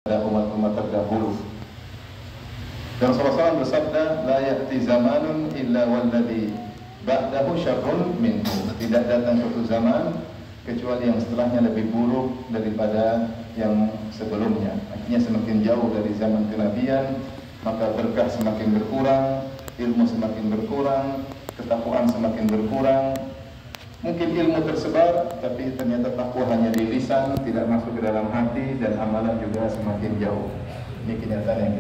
pada umat-umat terdahulu. Dan Rasulullah SAW bersabda, la ya'ti zamanun illa walladhi ba'dahu syarrun minhu. Tidak datang suatu zaman kecuali yang setelahnya lebih buruk daripada yang sebelumnya. Artinya semakin jauh dari zaman kenabian, maka berkah semakin berkurang, ilmu semakin berkurang, ketakwaan semakin berkurang. Mungkin ilmu tersebar, tapi ternyata takwa hanya di lisan, tidak masuk ke dalam hati, dan amalan juga semakin jauh. Ini kenyataan yang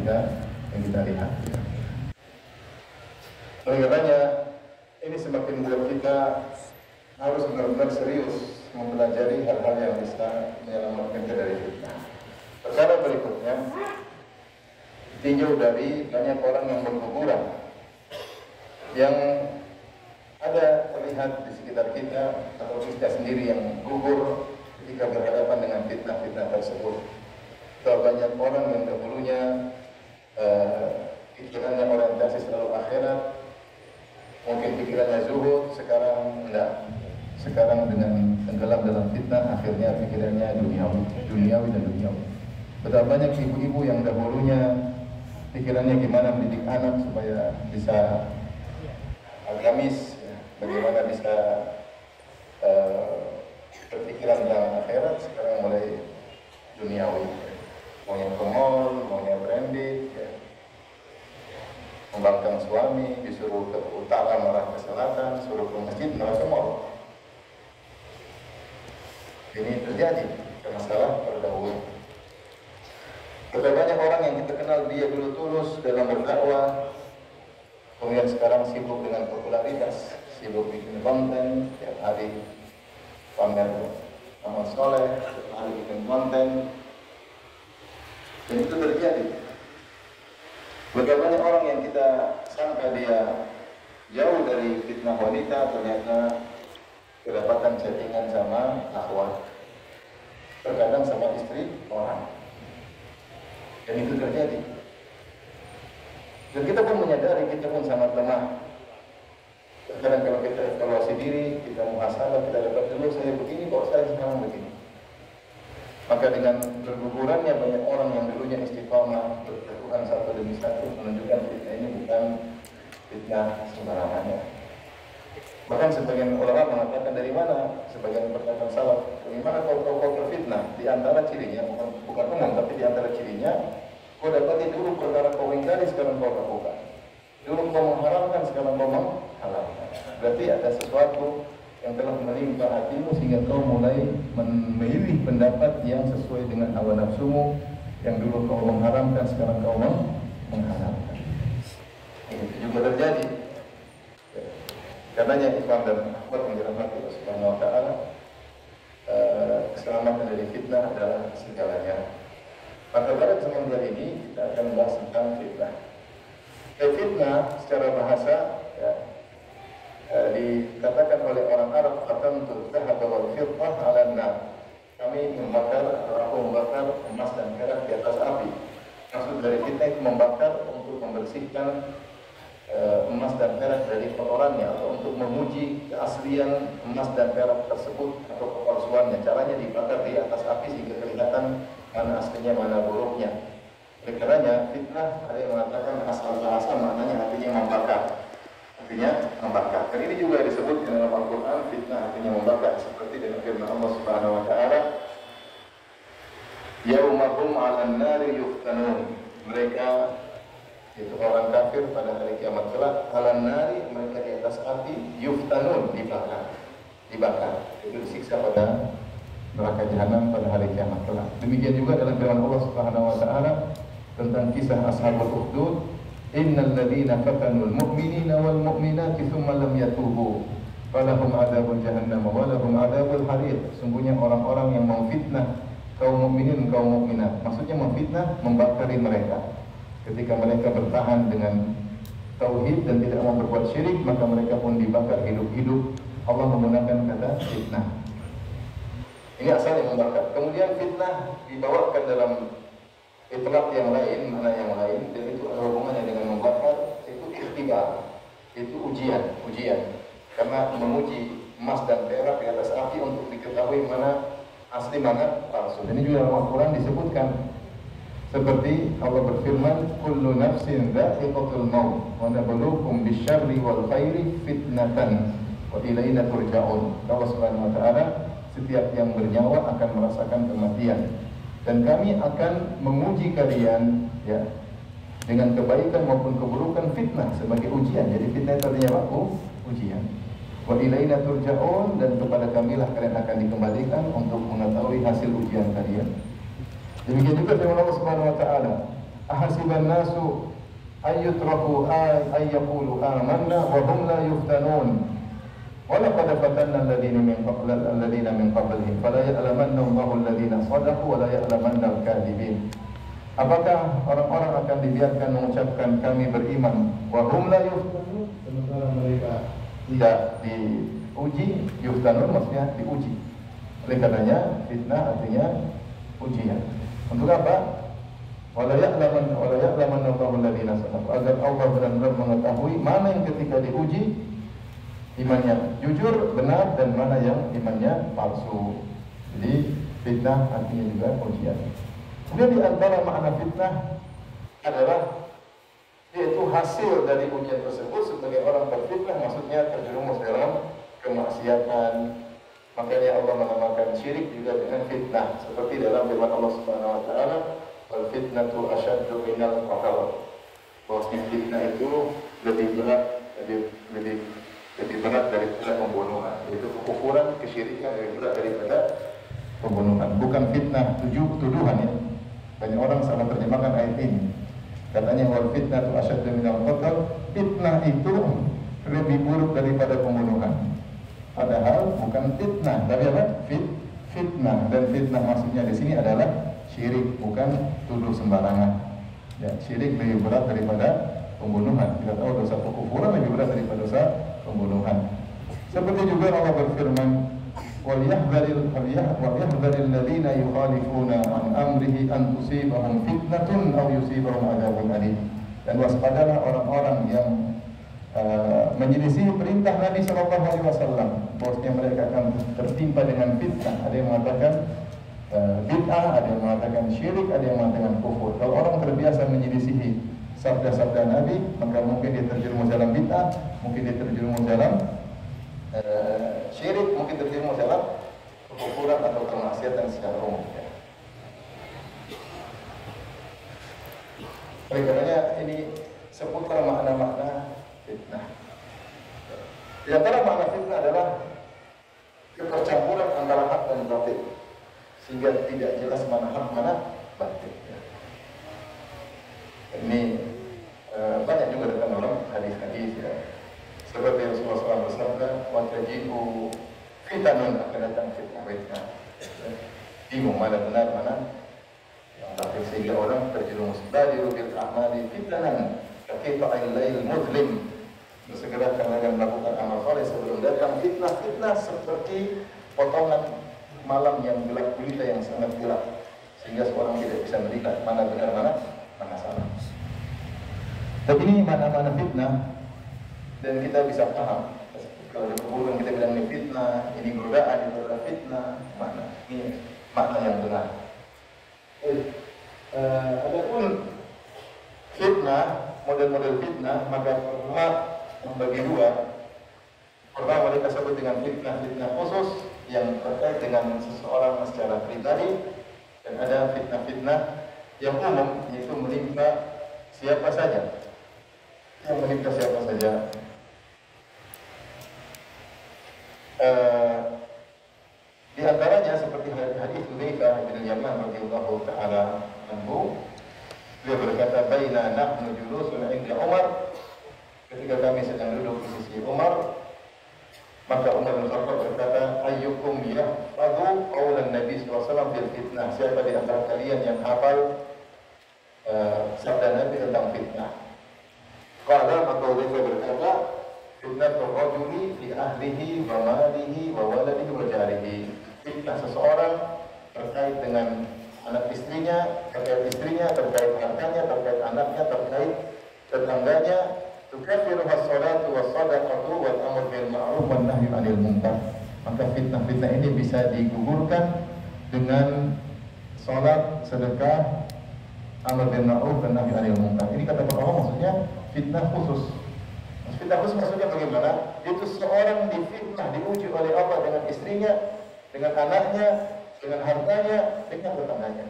kita lihat. Oleh karenanya, ini semakin membuat kita harus benar-benar serius mempelajari hal-hal yang bisa menyelamatkan kita dari fitnah. Perkara berikutnya, tinjau dari banyak orang yang berkuburan, yang ada terlihat di sekitar kita atau kita sendiri yang gugur ketika berhadapan dengan fitnah-fitnah tersebut. Atau banyak orang yang dahulunya pikirannya orientasi selalu akhirat, mungkin pikirannya zuhud, sekarang enggak. Sekarang dengan tenggelam dalam fitnah, akhirnya pikirannya duniawi dan duniawi. Betapa banyak ibu-ibu yang dahulunya pikirannya gimana mendidik anak supaya bisa agamis, bagaimana bisa berpikiran tentang akhirat, sekarang mulai duniawi. Maunya ke mall, maunya branded, ya. Membangkang suami, disuruh ke utara malah ke selatan, suruh ke masjid malah ke mall. Ini terjadi masalah terdahulu. Berapa banyak orang yang kita kenal dia dulu tulus dalam berdakwah, kemudian sekarang sibuk dengan popularitas, sibuk bikin konten, tiap hari pamer amal soleh, tiap hari bikin konten, dan itu terjadi. Berapa banyak orang yang kita sangka dia jauh dari fitnah wanita, ternyata kedapatan chattingan sama akhwat, terkadang sama istri orang, dan itu terjadi. Dan kita pun menyadari kita pun sangat lemah. Kadang kalau kita evaluasi diri, kita muhasabah, kita dapat dulu saya begini, kok saya sekarang begini. Maka dengan bergugurannya banyak orang yang dulunya istiqamah, berteguhan satu demi satu, menunjukkan fitnah ini bukan fitnah sembarangannya. Bahkan sebagian ulama mengatakan, dari mana sebagian perkataan salaf, dari mana kau terfitnah? Di antara cirinya, bukan umum, tapi di antara cirinya, kau dapati dulu perkara kau ingkari, sekarang kau lakukan. Dulu kau mengharamkan, sekarang kau menghalalkan. Berarti ada sesuatu yang telah menimpa hatimu sehingga kau mulai memilih pendapat yang sesuai dengan hawa nafsumu. Yang dulu kau mengharamkan, sekarang kau menghalalkan. Itu juga terjadi. Karenanya Imam dan Ahmad yang dirahmati Allah Subhanahu wa Ta'ala, keselamatan dari fitnah adalah segalanya. Maka pada kesempatan ini kita akan membahas tentang fitnah. Fitnah secara bahasa, ya, dikatakan oleh orang Arab, qatamtu dhahaba wal fiddah 'ala an-nar. Kami membakar, atau aku membakar emas dan perak di atas api. Maksud dari fitnah itu membakar untuk membersihkan emas dan perak dari kotorannya, atau untuk menguji keaslian emas dan perak tersebut atau kepalsuannya. Caranya dibakar di atas api sehingga kelihatan mana aslinya, mana buruknya. Oleh karenanya fitnah, ada yang mengatakan asal bahasa maknanya artinya membakar. Artinya membakar. Dan ini juga disebut di dalam Al-Quran, fitnah artinya membakar, seperti dalam firman Allah Subhanahu wa Ta'ala, yaumahum 'alan nari yuftanun. Mereka, itu orang kafir pada hari kiamat kelak, 'alan nari, mereka di atas api, yuftanun, dibakar. Itu disiksa pada neraka jahanam pada hari kiamat kelak. Demikian juga dalam firman Allah Subhanahu wa Ta'ala tentang kisah Ashabul Ukhdud, innal ladzina fatanul mu'minina wal mu'minati tsumma lam yatubu falahum adzabun jahannam wa lahum adzabul hariq. Sungguhnya orang-orang yang memfitnah kaum mukminin, kaum mukminat, maksudnya memfitnah, membakari mereka. Ketika mereka bertahan dengan tauhid dan tidak mau berbuat syirik, maka mereka pun dibakar hidup-hidup. Allah menggunakan kata fitnah. Ini asal yang membakar. Kemudian fitnah dibawakan dalam itlaq yang lain, mana yang lain, dan itu ada hubungannya dengan membakar, itu ikhtibar, itu ujian. Karena menguji emas dan perak di atas api untuk diketahui mana asli, mana palsu. Ini juga dalam Al-Quran disebutkan Seperti Allah berfirman, kullu nafsin dha'iqatul maut wa nabluukum bisyarri wal khairi fitnatan wa ilaina turja'un. Allah Subhanahu wa taala, setiap yang bernyawa akan merasakan kematian dan kami akan menguji kalian ya dengan kebaikan maupun keburukan, fitnah sebagai ujian. Jadi fitnah itu artinya apa? Ujian. Wa ilaina turja'un, dan kepada kamilah kalian akan dikembalikan untuk mengetahui hasil ujian kalian. Demikian juga firman Allah Subhanahu wa taala, ahasiban nasu ayyutraku ayyaqulu amanna wa hum la yuftanun wa laqad fatanna alladhina min qablihim fala ya'lamanna Allahu alladhina shadaqu wa la ya'lamanna al-kadhibin. Apakah orang-orang akan dibiarkan mengucapkan kami beriman wa hum la yuftanun, sementara mereka tidak diuji? Yuftanun maksudnya diuji. Oleh karenanya fitnah artinya ujian. Untuk apa? Wala ya'laman Allahu alladziina sadaqu, agar Allah benar-benar mengetahui mana yang ketika diuji imannya jujur, benar, dan mana yang imannya palsu. Jadi fitnah artinya juga ujian. Kemudian di antara makna fitnah adalah yaitu hasil dari ujian tersebut. Sebagai orang terfitnah maksudnya terjerumus dalam kemaksiatan. Makanya Allah menamakan syirik juga dengan fitnah, seperti dalam firman Allah Subhanahu wa taala, wal fitnatu asyaddu minal qatl. Bahwasanya fitnah itu lebih berat daripada pembunuhan. Itu kekufuran, kesyirikan lebih berat daripada pembunuhan. Bukan fitnah tuduhan ya. Banyak orang salah terjemahkan ayat ini. Katanya wal fitnatu asyaddu minal qatl. Fitnah itu lebih buruk daripada pembunuhan. Padahal bukan fitnah, tapi apa? Fitnah. Dan fitnah maksudnya di sini adalah syirik, bukan tuduh sembarangan. Ya, syirik lebih berat daripada pembunuhan. Kita tahu dosa kekufuran lebih berat daripada dosa pembunuhan. Seperti juga Allah berfirman, وَلْيَحْذَرِ الَّذِينَ يُخَالِفُونَ عَنْ أَمْرِهِ أَنْ تُصِيبَهُمْ فِتْنَةٌ أَوْ يُصِيبَهُمْ عَذَابٌ أَلِيمٌ. Dan waspadalah orang-orang yang menyelisih perintah Nabi Shallallahu Alaihi Wasallam, bahwasanya mereka akan tertimpa dengan fitnah. Ada yang mengatakan bid'ah, ada yang mengatakan syirik, ada yang mengatakan kufur. Kalau orang terbiasa menyelisihi sabda-sabda Nabi, maka mungkin dia terjerumus dalam bid'ah, mungkin dia terjerumus dalam syirik, mungkin terjerumus dalam kekufuran atau kemaksiatan secara umum. Oleh karenanya ini seputar makna-makna fitnah. Di antara makna fitnah adalah ketercampuran antara hak dan batil, sehingga tidak jelas mana hak mana batil. Ini banyak juga datang dalam hadis-hadis ya. Seperti Rasulullah SAW bersabda, wa tajibu fitanun, akan datang fitnah. Bingung mana benar mana yang batil, sehingga orang terjerumus. Badiru bil a'mali fitnanan kaqita'il lail mudlim. Segera kalian melakukan amal soleh sebelum datang fitnah. Fitnah seperti potongan malam yang gelap gulita, yang sangat gelap, sehingga seorang tidak bisa melihat mana benar mana salah. Tapi ini mana fitnah, dan kita bisa paham. Kalau di kuburan kita bilang ini fitnah, ini godaan, itu adalah fitnah. Ini makna yang benar. Adapun fitnah, model-model fitnah, maka ulama membagi dua. Pertama mereka sebut dengan fitnah khusus yang terkait dengan seseorang secara pribadi, dan ada fitnah yang umum, yaitu menimpa siapa saja. Di antaranya seperti hadis Hudzaifah bin Yaman radhiyallahu taala anhu, dia berkata, baina nahnu julusun 'inda Umar, ketika kami sedang duduk di sisi Umar, maka Umar bin Khattab berkata, ayyukum yahfadhu qaulan Nabi sallallahu alaihi wasallam fil fitnah. Siapa di antara kalian yang hafal sabda Nabi tentang fitnah? Qala, maka Hudzaifah berkata, fitnatul rajuli fi ahlihi wa malihi wa waladihi wa jarihi. Fitnah seseorang terkait dengan anak istrinya, terkait hartanya, terkait anaknya, terkait tetangganya. Tukaffiru as-salatu was-sadaqatu wal amru bil ma'ruf wan nahyu 'anil munkar. Maka fitnah ini bisa digugurkan dengan salat, sedekah, amar bil ma'ruf dan nahi 'anil munkar. Ini kata para ulama maksudnya fitnah khusus. Fitnah khusus maksudnya bagaimana? Itu seorang difitnah, diuji oleh Allah dengan istrinya, dengan anaknya, dengan hartanya, dengan tetangganya.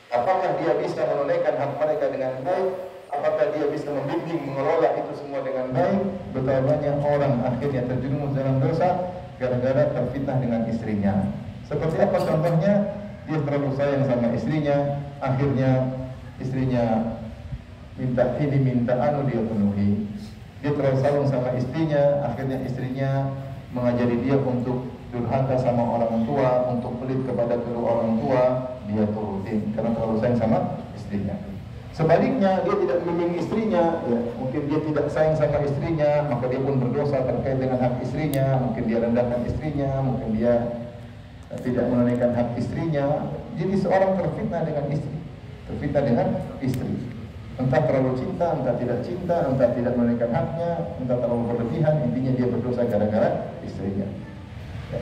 Apakah dia bisa menunaikan hak mereka dengan baik? Apakah dia bisa membimbing, mengelola itu semua dengan baik? Betapa banyak orang akhirnya terjerumus dalam dosa gara-gara terfitnah dengan istrinya. Seperti apa contohnya? Dia terlalu sayang sama istrinya, akhirnya istrinya minta ini, minta anu, dia penuhi. Dia terlalu sayang sama istrinya, akhirnya istrinya mengajari dia untuk durhaka sama orang tua, untuk pelit kepada kedua orang tua, dia turutin karena terlalu sayang sama istrinya. Sebaliknya, dia tidak membimbing istrinya, ya, mungkin dia tidak sayang sama istrinya, maka dia pun berdosa terkait dengan hak istrinya, mungkin dia rendahkan istrinya, mungkin dia tidak menunaikan hak istrinya. Jadi seorang terfitnah dengan istri, terfitnah dengan istri. Entah terlalu cinta, entah tidak cinta, entah tidak menunaikan haknya, entah terlalu berlebihan, intinya dia berdosa gara-gara istrinya. Ya.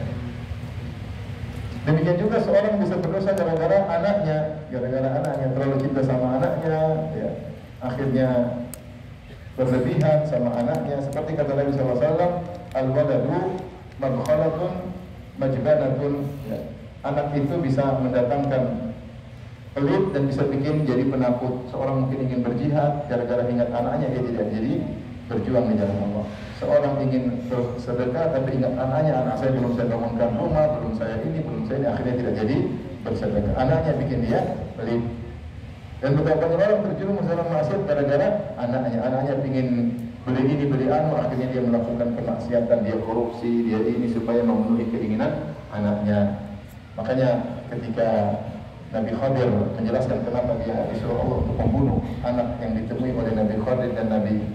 Demikian juga seorang bisa berdosa gara-gara anaknya, terlalu cinta sama anaknya, ya. Akhirnya berlebihan sama anaknya. Seperti kata Nabi SAW, al-waladu madkhalatun majbanatun, ya. Anak itu bisa mendatangkan pelit dan bisa bikin jadi penakut. Seorang mungkin ingin berjihad, gara-gara ingat anaknya dia tidak jadi berjuang di jalan Allah. Seorang ingin bersedekah tapi ingat anaknya, anak saya belum saya bangunkan rumah, belum saya ini, akhirnya tidak jadi bersedekah. Anaknya bikin dia pelit. Dan beberapa orang terjerumus dalam maksiat gara-gara anaknya ingin beli ini, beli anu, akhirnya dia melakukan kemaksiatan, dia korupsi, dia ini supaya memenuhi keinginan anaknya. Makanya ketika Nabi Khadir menjelaskan kenapa dia disuruh Allah untuk membunuh anak yang ditemui oleh Nabi Khadir dan Nabi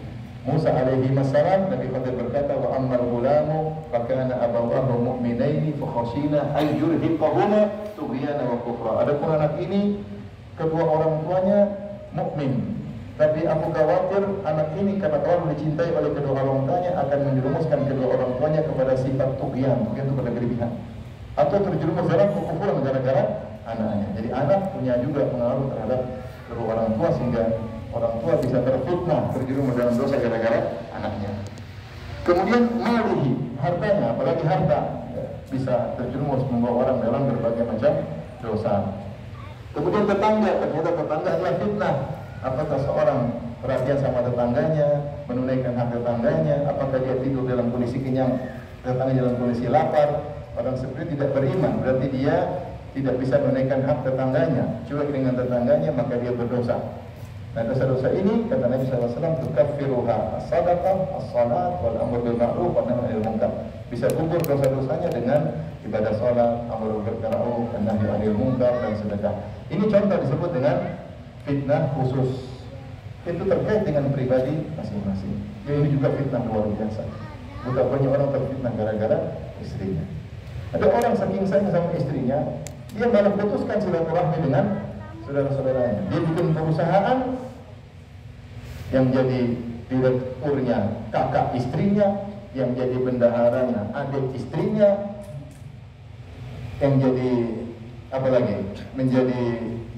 Musa alaihi wassalam, Nabi Khadir berkata, wa ammal gulamu fakana abawahu mu'minaini fakhashina ay yurhiqahuma tughyana wa kufra. Adapun anak ini kedua orang tuanya mukmin, tapi aku khawatir anak ini karena terlalu dicintai oleh kedua orang tuanya akan menjerumuskan kedua orang tuanya kepada sifat tughyan itu pada berlebihan, atau terjerumus dalam kekufuran gara-gara anaknya. Jadi anak punya juga pengaruh terhadap kedua orang tua sehingga orang tua bisa terfitnah, terjerumus dalam dosa gara-gara anaknya. Kemudian malihi, hartanya, apalagi harta, ya, bisa terjerumus membawa orang dalam berbagai macam dosa. Kemudian tetangga, ternyata tetangga adalah fitnah. Apakah seorang perhatian sama tetangganya, menunaikan hak tetangganya, apakah dia tidur dalam kondisi kenyang, tetangga dalam kondisi lapar. Orang seperti tidak beriman, berarti dia tidak bisa menunaikan hak tetangganya, cuek dengan tetangganya, maka dia berdosa. Nah, dosa-dosa ini kata Nabi SAW, tukaffiruha as-sadaqah, as-salat, wal amr bil ma'ruf wa nahy 'anil munkar. Bisa gugur dosa-dosanya dengan ibadah salat, amr bil ma'ruf, nahy 'anil munkar dan sedekah. Ini contoh disebut dengan fitnah khusus. Itu terkait dengan pribadi masing-masing. Ini juga fitnah luar biasa. Bukan banyak orang terfitnah gara-gara istrinya. Ada orang saking sayang sama istrinya, dia malah putuskan silaturahmi dengan saudara-saudaranya. Dia bikin perusahaan yang jadi direkturnya kakak istrinya, yang jadi bendaharanya adik istrinya, yang jadi apa lagi? Menjadi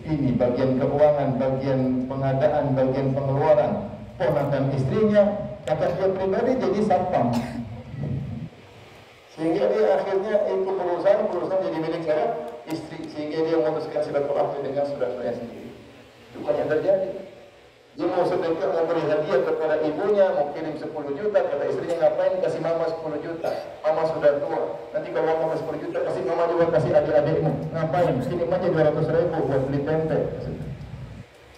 ini bagian keuangan, bagian pengadaan, bagian pengeluaran ponakan istrinya, kakak dia pribadi jadi satpam. Sehingga dia akhirnya itu perusahaan jadi milik saya istri, sehingga dia memutuskan silaturahmi dengan saudara-saudaranya sendiri. Itu banyak terjadi. Dia mau sedekah, mau beri hadiah kepada ibunya, mau kirim 10 juta, kata istrinya ngapain kasih mama 10 juta, mama sudah tua, nanti kalau mama 10 juta kasih mama juga, kasih adik-adikmu, ngapain, sini aja 200.000 buat beli tempe.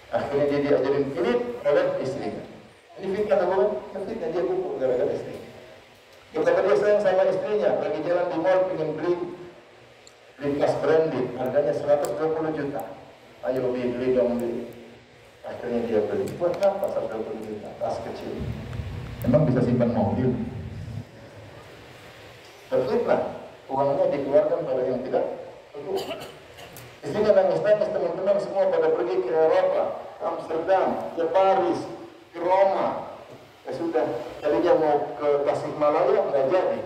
Akhirnya dia diajarin kirim oleh istrinya. Ini fitnah atau bukan? Fitnah, dia gugur gara-gara istri. Ketika dia sayang sama istrinya, lagi jalan di mall pengen beli tas branded, harganya 120 juta. Ayo beli dong, beli. Akhirnya dia beli. Buat apa 120 juta? Tas kecil. Emang bisa simpan mobil? Terfitnah. Uangnya dikeluarkan pada yang tidak perlu. Istrinya nangis-nangis, teman-teman semua pada pergi ke Eropa, Amsterdam, ke Paris, ke Roma. Ya sudah, kalinya mau ke Tasikmalaya nggak jadi.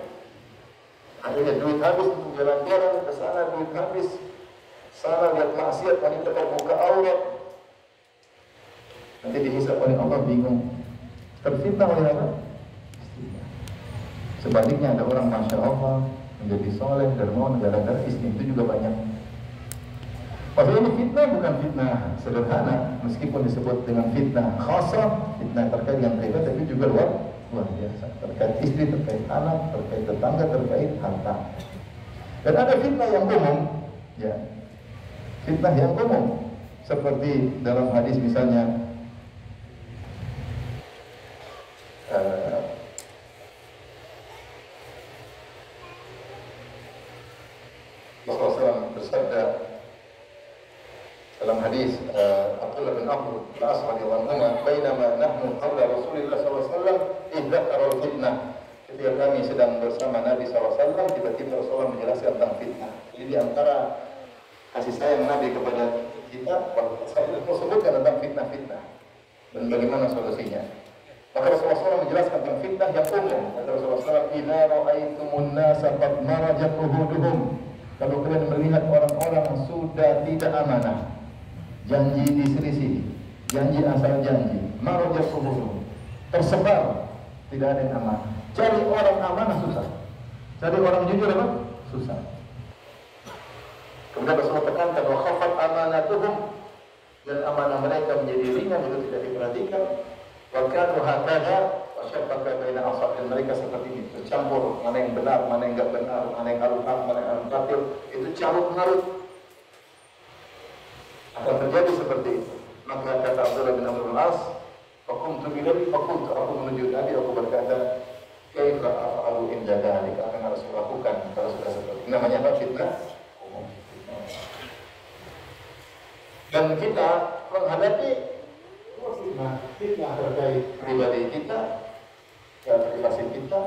Akhirnya duit habis untuk jalan-jalan ke sana, duit habis. Sana lihat maksiat, wanita terbuka aurat. Nanti dihisab oleh Allah bingung. Terfitnah oleh apa? Istrinya. Sebaliknya ada orang Masya Allah menjadi soleh, dermawan, gara-gara istri itu juga banyak. Maksudnya ini fitnah bukan fitnah sederhana, meskipun disebut dengan fitnah khasah, fitnah terkait dengan pribadi, tapi juga luar biasa. Terkait istri, terkait anak, terkait tetangga, terkait harta. Dan ada fitnah yang umum, ya. Fitnah yang umum, seperti dalam hadis misalnya, Rasulullah bersabda dalam hadis Abdullah bin Amr al-As radhiyallahu anhu, "Bainama nahnu hawla Rasulillah sallallahu alaihi wasallam idzakara fitnah." Ketika kami sedang bersama Nabi sallallahu alaihi wasallam, tiba-tiba Rasulullah menjelaskan tentang fitnah. Jadi di antara kasih sayang Nabi kepada kita, saya sebutkan tentang fitnah-fitnah dan bagaimana solusinya. Maka Rasulullah SAW menjelaskan tentang fitnah yang umum. Kata Rasulullah SAW, "Idza ra'aitumun nasa qad marajat uhuduhum." Kalau kalian melihat orang-orang sudah tidak amanah, janji diselisih, janji asal janji, marajat uhuduhum, tersebar, tidak ada yang amanah. Cari orang amanah susah, cari orang jujur apa? Susah. Kemudian Rasulullah tekankan, "Wa khafat amanatuhum," dan amanah mereka menjadi ringan, itu tidak diperhatikan. Wa kanu hakadha wa syabbaka baina asab, dan mereka seperti ini, bercampur mana yang benar, mana yang enggak benar, mana yang al-haq, mana yang al-batil, itu carut marut. Akan terjadi seperti itu. Maka kata Abdullah bin Amr al-As, "Faqumtu billahi faqultu," aku menuju Nabi, aku berkata, "Kaifa af'alu in dzalika?" Apa yang harus lakukan kalau sudah seperti ini? Namanya apa? Fitnah umum. Dan kita menghadapi fitnah terkait pribadi kita, privasi kita.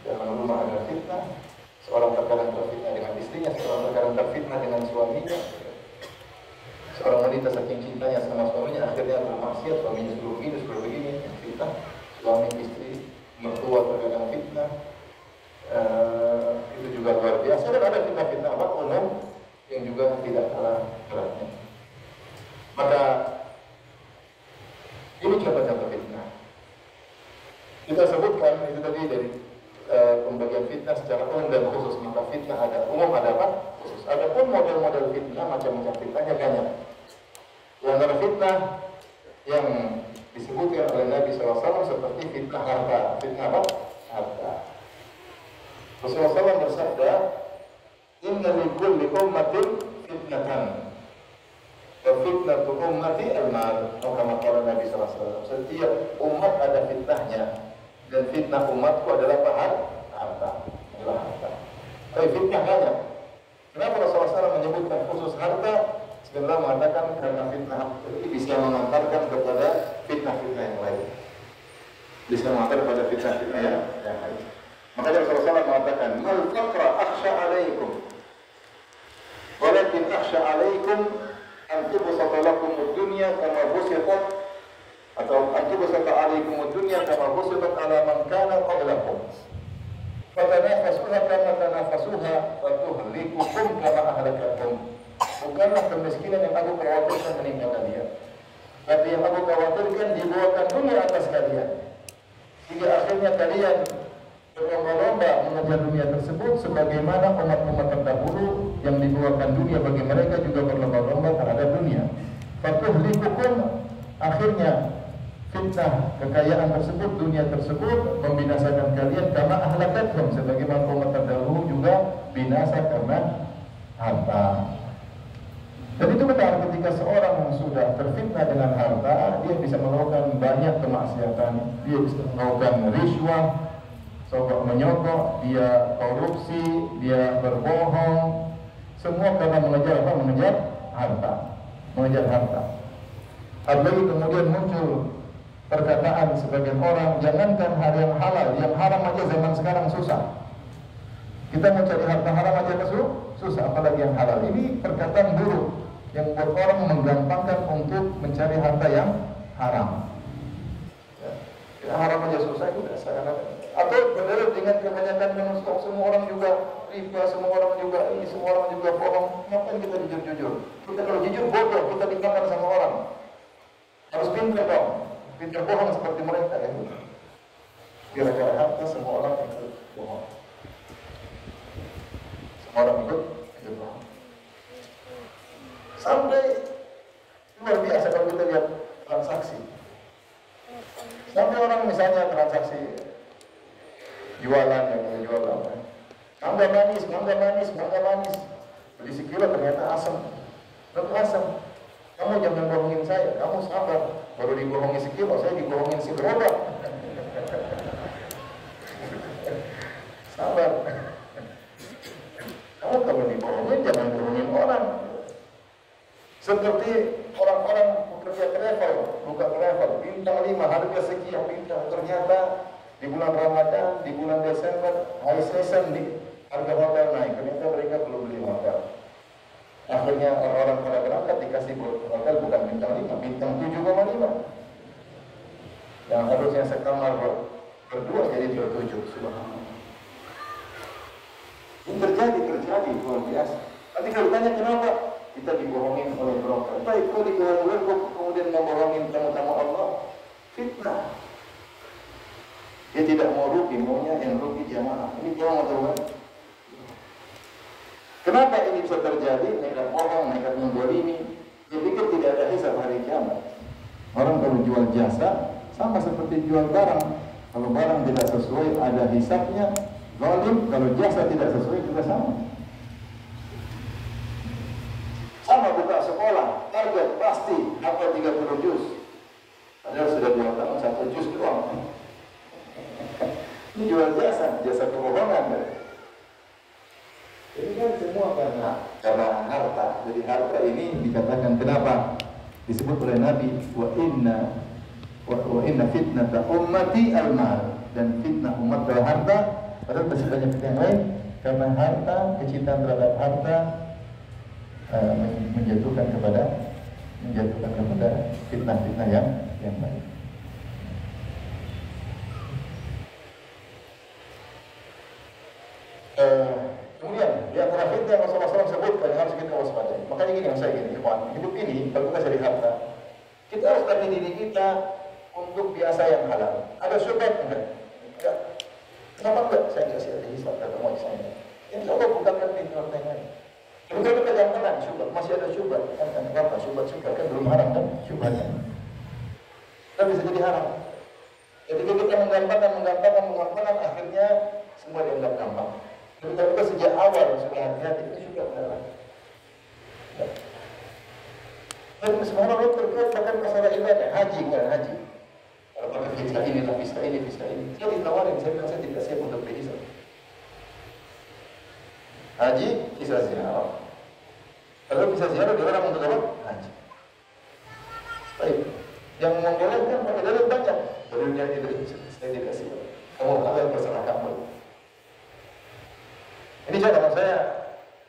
Dalam rumah ada fitnah, seorang terkadang terfitnah dengan istrinya, seorang terkadang terfitnah dengan suaminya. Seorang wanita saking cintanya sama suaminya, akhirnya bermaksiat, suaminya suruh begini, fitnah. Suami istri, mertua terkadang fitnah. Itu juga luar biasa. Dan ada fitnah-fitnah apa umum yang juga tidak kalah beratnya. Maka ini contoh-contoh fitnah. Kita sebutkan itu tadi dari pembagian fitnah secara umum dan khusus. Maka fitnah ada umum, ada apa? Khusus. Ada pun model-model fitnah, macam-macam fitnahnya banyak. Di antara fitnah yang disebutkan oleh Nabi SAW seperti fitnah harta. Fitnah apa? Harta. Rasulullah SAW bersabda, "Inna likulli ummatin fitnatan. Fitnatu ummati al-mal." Kama qala Nabi sallallahu alaihi wasallam, setiap umat ada fitnahnya, dan fitnah umatku adalah harta. Adalah harta. Tapi fitnah banyak. Kenapa Rasulullah SAW menyebutkan khusus harta? Sebenarnya mengatakan karena fitnah ini bisa mengantarkan kepada fitnah-fitnah yang lain. Bisa mengantarkan kepada fitnah-fitnah yang lain. Makanya Rasulullah SAW mengatakan, "Mal faqra akhsha alaikum, walakin akhsha alaikum an tubsata lakum ad-dunya kama busitat, atau an tubsata alaikum ad-dunya kama busitat ala man kana qablakum. Fatanafasuha kama tanafasuha fatuhlikukum kama ahlakakum." Bukanlah kemiskinan yang aku khawatirkan menimpa kalian, tapi yang aku khawatirkan dibawakan dunia atas kalian, hingga akhirnya kalian berlomba-lomba mengejar dunia tersebut, sebagaimana umat-umat terdahulu yang dibawakan dunia bagi mereka juga berlomba-lomba terhadap dunia. Fatuhlikukum, akhirnya fitnah kekayaan tersebut, dunia tersebut membinasakan kalian, kama ahlakathum, sebagaimana umat terdahulu juga binasa karena harta. Dan itu benar, ketika seorang yang sudah terfitnah dengan harta, dia bisa melakukan banyak kemaksiatan, dia bisa melakukan riswah, menyogok, dia korupsi, dia berbohong, semua karena mengejar apa? Mengejar harta, mengejar harta. Apalagi kemudian muncul perkataan sebagian orang, jangankan hal yang halal, yang haram aja zaman sekarang susah. Kita mau cari harta haram aja susah, apalagi yang halal. Ini perkataan buruk yang buat orang menggampangkan untuk mencari harta yang haram. Ya, haram aja susah, itu dasar. Atau benar dengan kebanyakan menusuk, semua orang juga riba, semua orang juga ini, semua orang juga bohong. Ngapain kita jujur-jujur? Kita kalau jujur bodoh, kita dimakan sama orang. Harus pintar dong. pintar bohong seperti mereka ya. Gara-gara harta semua orang ikut bohong. Semua orang ikut bohong. Sampai luar biasa kalau kita lihat transaksi. Sampai orang misalnya transaksi jualan yang jualan. Mangga manis, mangga manis, mangga manis. Beli sekilo ternyata asam. Lalu asam. Kamu jangan bohongin saya, kamu sabar. Baru dibohongin sekilo, saya dibohongin segerobak. Sabar. Kamu kalau dibohongin jangan bohongin orang. Seperti orang-orang bekerja travel, buka travel, bintang 5, harga sekian bintang. Ternyata di bulan Ramadan, di bulan Desember, high season, harga hotel naik. Ternyata mereka belum beli hotel. Akhirnya orang-orang pada berangkat dikasih hotel bukan bintang 5, bintang 7,5. Yang harusnya sekamar berdua jadi bertujuh. Subhanallah. Ini terjadi luar biasa. Nanti kalau tanya kenapa kita dibohongin oleh broker. Baik, kau dibohongin kemudian membohongin tamu-tamu Allah. Fitnah. Dia tidak mau rugi, maunya yang rugi jamaah. Ini bohong atau bukan? Kenapa ini bisa terjadi? Nekat bohong, nekat menggolimi. Dia pikir tidak ada hisab hari kiamat. Orang kalau jual jasa sama seperti jual barang. Kalau barang tidak sesuai ada hisabnya. Zalim, kalau jasa tidak sesuai juga sama. Sama buka sekolah, target pasti hafal 30 juz. Padahal sudah 2 tahun 1 juz doang. Ini jual jasa kebohongan. Ini kan semua karena harta. Jadi harta ini dikatakan kenapa disebut oleh Nabi wa inna fitnata ummati al-mal, dan fitnah umat adalah harta. Padahal masih banyak yang lain, karena harta, kecintaan terhadap harta menjatuhkan kepada fitnah-fitnah yang baik. Kemudian di antara fitnah yang Rasulullah SAW sebutkan yang harus kita waspadai. Makanya gini yang saya gini, hidup ini kalau kita cari harta, kita harus latih diri kita untuk biasa yang halal. Ada syubhat enggak? Enggak. Kenapa enggak? Saya kasih ada hisab kata mau saya. Insya Allah bukakan pintu harta yang lain. Kalau kita kejangan syubhat, masih ada syubhat. Kan apa? Syubhat kan belum haram kan? Syubhat kan? Tapi bisa jadi haram. Ketika kita menggampangkan, akhirnya semua dianggap gampang. Ketika kita sejak awal sudah hati-hati, itu juga benar. Dan semua orang terkait bahkan masalah ibadah, haji. Kalau pakai visa ini. Saya ditawarin, saya bilang saya tidak siap untuk berhisab. Haji, visa ziarah. Kalau visa ziarah, dia orang untuk apa? Haji. Baik. Yang membolehkan pakai dalil banyak. Dalilnya saya tidak siap. Kamu halal terserah kamu. Ini cara saya,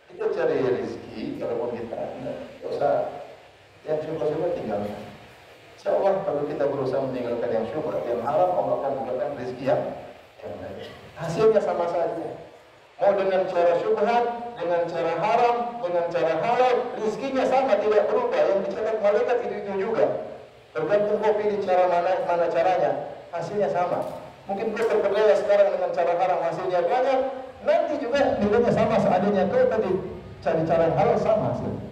kita cari rezeki, kalau kita tidak usah yang syubhat tinggalkan. Insya Allah kalau kita berusaha meninggalkan yang syubhat, yang haram, Allah akan memberikan rezeki yang baik. Hasilnya sama saja. Mau dengan cara syubhat, dengan cara haram, dengan cara halal, rezekinya sama, tidak berubah. Yang dicatat malaikat itu juga. Tergantung kau pilih cara mana caranya, hasilnya sama. Mungkin kau terperdaya sekarang dengan cara haram, hasilnya banyak. Nanti juga nilainya sama seadanya. Kau tadi cari cara yang halal sama hasilnya.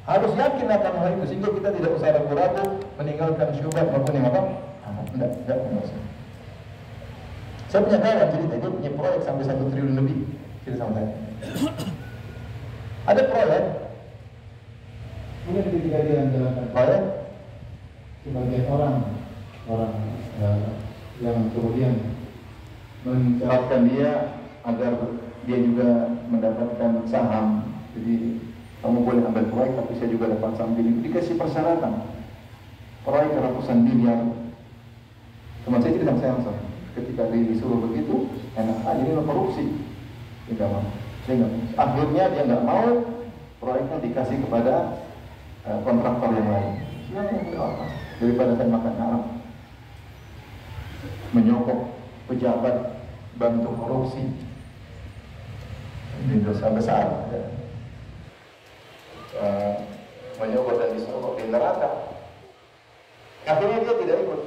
Harus yakin akan hal itu sehingga kita tidak usah ragu-ragu meninggalkan syubhat maupun yang apa? Tidak usah. Saya punya kawan cerita, dia punya proyek sampai 1 triliun lebih. Cerita sama saya. Ada proyek. Mungkin ketika dia menjalankan proyek, sebagian orang yang kemudian mencatatkan dia agar dia juga mendapatkan saham. Jadi kamu boleh ambil proyek, tapi saya juga dapat saham ini. Dikasih persyaratan. Proyek ratusan miliar. Teman saya tidak sama. Ketika disuruh begitu, enak aja ini korupsi. Tidak mau. Akhirnya dia nggak mau proyeknya dikasih kepada kontraktor yang lain. Daripada saya makan haram, menyokong pejabat, bantu korupsi, ini dosa besar. Menyogok dan disogok di neraka. Akhirnya dia tidak ikut.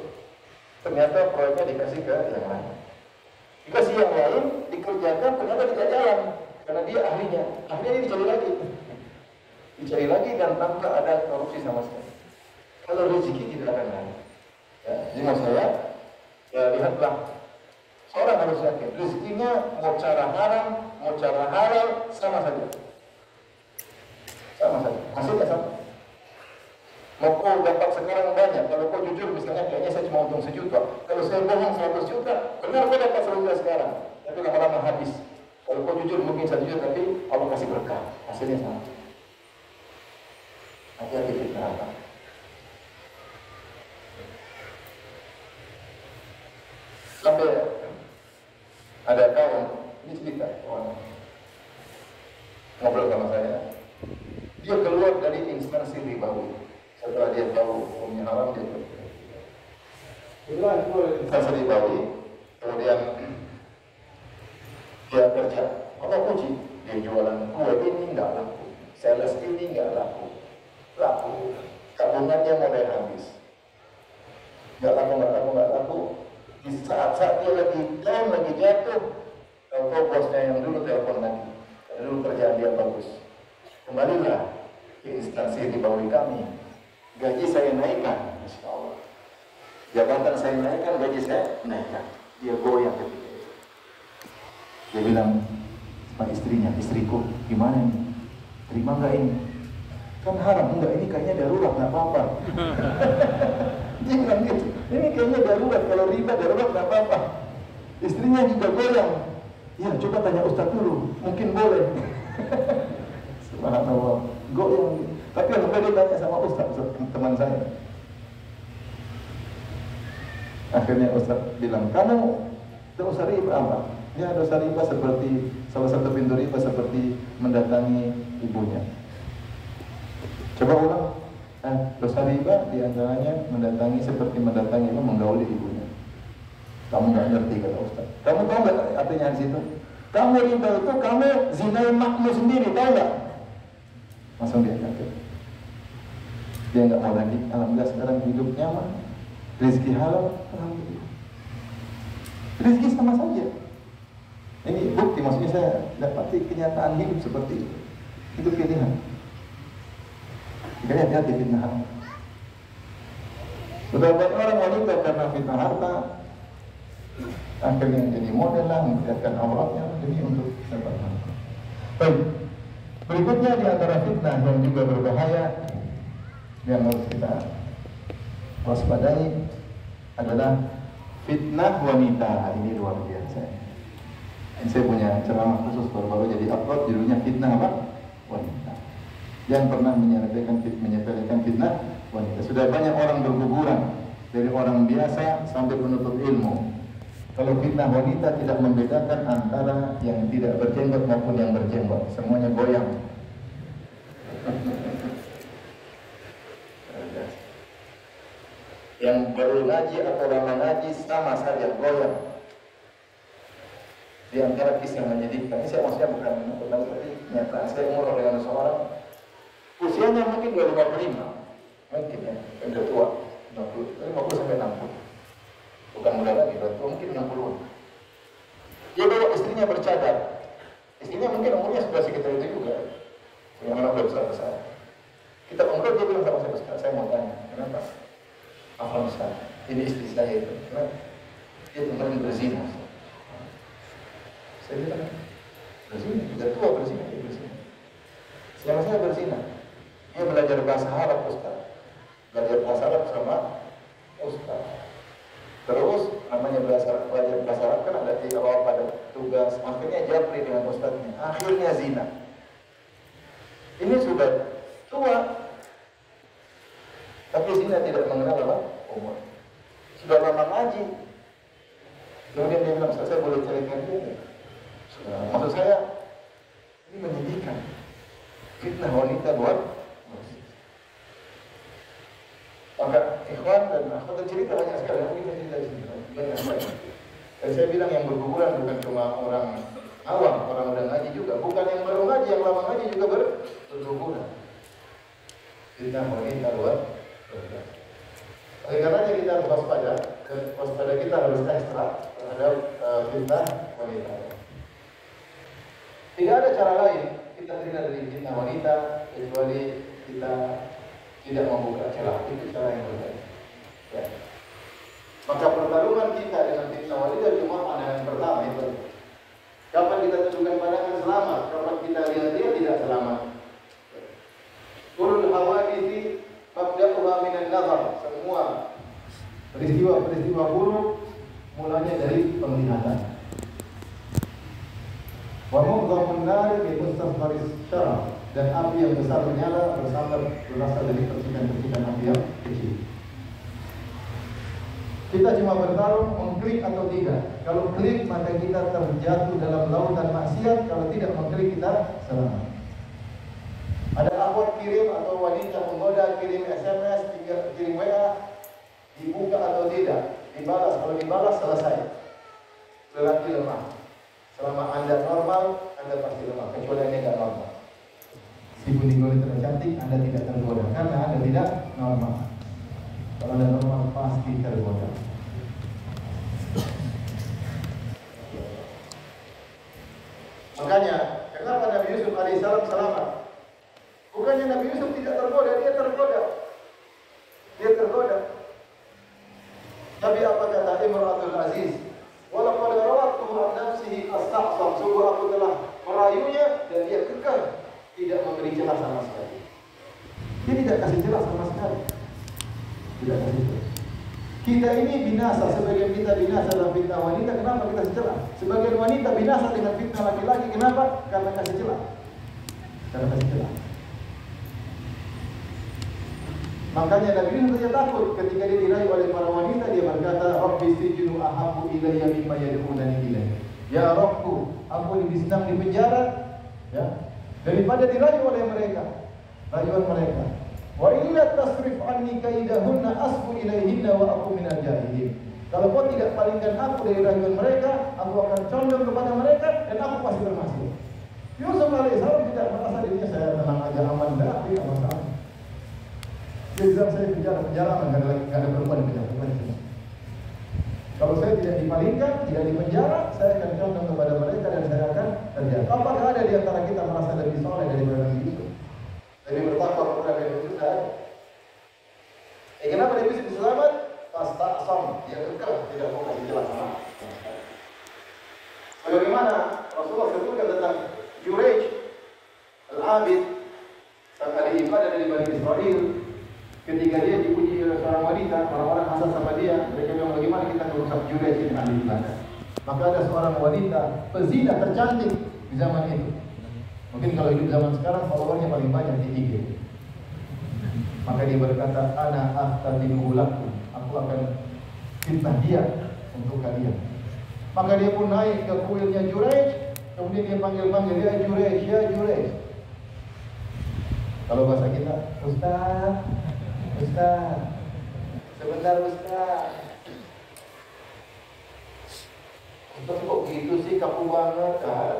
Ternyata proyeknya dikasih ke yang lain. Dikasih yang lain, dikerjakan, ternyata tidak jalan. Karena dia ahlinya dia dicari lagi. Dicari lagi dan tanpa ada korupsi sama sekali. Kalau rezeki tidak akan naik. Ya, jadi maksud saya, ya lihatlah. Seorang harus yakin, rezekinya mau cara haram, mau cara halal, sama saja. Sama saja, hasilnya sama. Mau kau dapat sekarang banyak, kalau kau jujur misalnya kayaknya saya cuma untung 1 juta. Kalau saya bohong 100 juta, benar kau dapat 100 juta sekarang. Tapi lama-lama habis. Kalau kau jujur mungkin 1 juta, tapi Allah kasih berkah, hasilnya sama. Hati-hati fitnah apa? Sampai ada kawan, ini cerita kawan ngobrol sama saya. Dia keluar dari instansi ribawi. Setelah dia tahu hukumnya haram, dia keluar dari instansi ribawi. Kemudian dia kerja. Allah puji, dia jualan kue ini nggak laku, sales ini nggak laku, tabungannya mulai habis, nggak laku. Di saat dia lagi down, lagi jatuh, kalau bosnya yang dulu telepon lagi, dulu kerjaan dia bagus, kembalilah ke instansi di bawah kami, gaji saya naikkan, Masya Allah, jabatan saya naikkan, gaji saya naikkan. Dia goyang ketika itu. Dia bilang sama istrinya, istriku gimana ini, terima nggak ini? Kan haram, enggak, ini kayaknya darurat, nggak apa-apa. Dia bilang gitu, ini kayaknya darurat, kalau riba darurat nggak apa-apa. Istrinya juga goyang. Ya coba tanya Ustaz dulu, mungkin boleh. Subhanallah, goyang. Tapi yang dia tanya sama Ustaz, teman saya. Akhirnya Ustaz bilang, kamu dosa riba apa? Ya dosa riba seperti, salah satu pintu riba seperti mendatangi ibunya. Coba ulang. Dosa riba diantaranya mendatangi seperti mendatangi ibu, menggauli ibunya. Kamu nggak ngerti kata Ustaz. Kamu tahu nggak artinya di situ? Kamu riba itu kamu zinai makmu sendiri, tahu nggak? Langsung dia kaget. Dia nggak mau lagi. Alhamdulillah sekarang hidup nyaman, rezeki halal, alhamdulillah. Rezeki sama saja. Ini bukti, maksudnya saya dapati kenyataan hidup seperti itu. Itu pilihan. Jadi hati-hati fitnah harta. Sudah banyak orang wanita karena fitnah harta akhirnya jadi model lah, memperlihatkan auratnya demi untuk dapat harta. Baik. Berikutnya di antara fitnah yang juga berbahaya yang harus kita waspadai adalah fitnah wanita. Ini luar biasa. Ini saya punya ceramah khusus baru-baru jadi upload, judulnya fitnah apa? Wanita. Yang pernah menyepelekan fitnah wanita. Sudah banyak orang berguguran, dari orang biasa sampai penuntut ilmu. Kalau fitnah wanita tidak membedakan antara yang tidak berjenggot maupun yang berjenggot, semuanya goyang. Yang baru ngaji atau lama ngaji sama saja goyang. Di antara kisah yang menyedihkan, ini saya maksudnya bukan tapi nyata. Saya ngobrol dengan seseorang, usianya mungkin 55, mungkin ya, udah tua, 50 sampai 60, bukan muda lagi, mungkin 60. Dia bawa istrinya bercadar, istrinya mungkin umurnya sudah sekitar itu juga, yang mana udah besar. Kita ngobrol, dia bilang sama saya mau tanya, kenapa? Afwan Ustaz, ini istri saya itu, kenapa? Dia kemarin berzina. Saya bilang, berzina, sudah tua berzina, dia berzina. Saya berzina. Dia belajar bahasa Arab, Ustaz. Belajar bahasa Arab sama Ustaz. Terus namanya belajar bahasa Arab kan ada pada tugas. Akhirnya japri dengan Ustaznya. Akhirnya zina. Ini sudah tua, tapi zina tidak mengenal apa? Umur. Sudah lama ngaji. Kemudian dia bilang, saya boleh ceritakan dia. Maksud saya, ini menyedihkan. Fitnah wanita buat. Maka ikhwan dan akhwat cerita banyak sekali. Mungkin cerita banyak. Dan saya bilang yang berguguran bukan cuma orang awam, orang udah ngaji juga. Bukan yang baru ngaji, yang lama ngaji juga berguguran. Fitnah wanita luar. Oleh karenanya kita harus waspada. Dan waspada kita harus ekstra terhadap fitnah wanita. Tidak ada cara lain kita terhindar dari fitnah wanita kecuali kita tidak membuka celah. Itu cara yang terbaik. Ya. Maka pertarungan kita dengan fitnah wanita cuma pandangan pertama itu. Kapan kita tunjukkan pandangan selamat, kapan kita lihat dia tidak selamat. Kulul hawadithi mabda'uha minan nazar. Semua peristiwa-peristiwa buruk mulanya dari penglihatan. Wa mu'dhamun nar bi mustasgharis syarab, dan api yang besar menyala berasal dari percikan-percikan api yang kecil. Kita cuma bertarung mengklik atau tidak. Kalau klik maka kita terjatuh dalam lautan maksiat, kalau tidak mengklik kita selamat. Ada akhwat kirim atau wanita menggoda, kirim SMS, kirim WA, dibuka atau tidak, dibalas. Kalau dibalas selesai. Lelaki lemah. Selama Anda normal, Anda pasti lemah. Kecuali Anda tidak normal. Si Bunigol itu cantik, Anda tidak tergoda karena Anda tidak normal. Kalau Anda normal pasti tergoda. Makanya, kenapa Nabi Yusuf alaihissalam selamat? Bukannya Nabi Yusuf tidak tergoda, dia tergoda. Dia tergoda. Tapi apa kata Imratul Aziz? Walaqad rawatuhu an nafsihi astahsam. Sungguh aku telah merayunya dan dia kekeh, tidak memberi celah sama sekali. Dia tidak kasih celah sama sekali. Tidak kasih celah. Kita ini binasa, sebagian kita binasa dalam fitnah wanita. Kenapa kita kasih celah? Sebagian wanita binasa dengan fitnah laki-laki. Kenapa? Karena kasih celah. Karena kasih celah. Makanya Nabi Yusuf saja takut ketika dia dirayu oleh para wanita. Dia berkata, Rabbi sijnu ahabbu ilayya mimma yad'unani ilayhi. Ya Rabbku, aku sedang di penjara, ya, daripada dirayu oleh mereka, rayuan mereka. Wa illa tasrif anni kaidahunna asbu ilayhinna wa aku minal jahilin. Kalau kau tidak palingkan aku dari rayuan mereka, aku akan condong kepada mereka dan aku pasti bermaksiat. Yusuf alaihissalam tidak merasa dirinya saya tenang aja, aman, tidak ada masalah. Dia bilang saya penjara, nggak ada perempuan di penjara. Kalau saya tidak dipalingkan, tidak di penjara, saya akan condong kepada mereka dan saya akan terjadi. Apakah ada di antara kita merasa lebih soleh daripada Nabi Yusuf? Lebih bertakwa kepada Nabi Yusuf? Kenapa Nabi Yusuf selamat? Fastasam, dia kekeh, tidak mau kasih jelas. Bagaimana Rasulullah sebutkan tentang Jurayj Al-Abid, sang ahli ibadah dari Bani Israel. Ketika dia dipuji oleh seorang wanita, orang-orang hasad sama dia. Mereka bilang, bagaimana kita merusak Jurayj ini ahli ibadah? Maka ada seorang wanita pezina tercantik di zaman itu. Mungkin kalau hidup zaman sekarang followernya paling banyak di IG. Maka dia berkata, ana ahtadinuhu lakum, aku akan fitnah dia untuk kalian. Maka dia pun naik ke kuilnya Jurayj, kemudian dia panggil-panggil, ya Jurayj, ya Jurayj. Kalau bahasa kita, Ustaz, Ustaz, sebentar Ustaz. Ustaz kok gitu sih, kaku banget kan?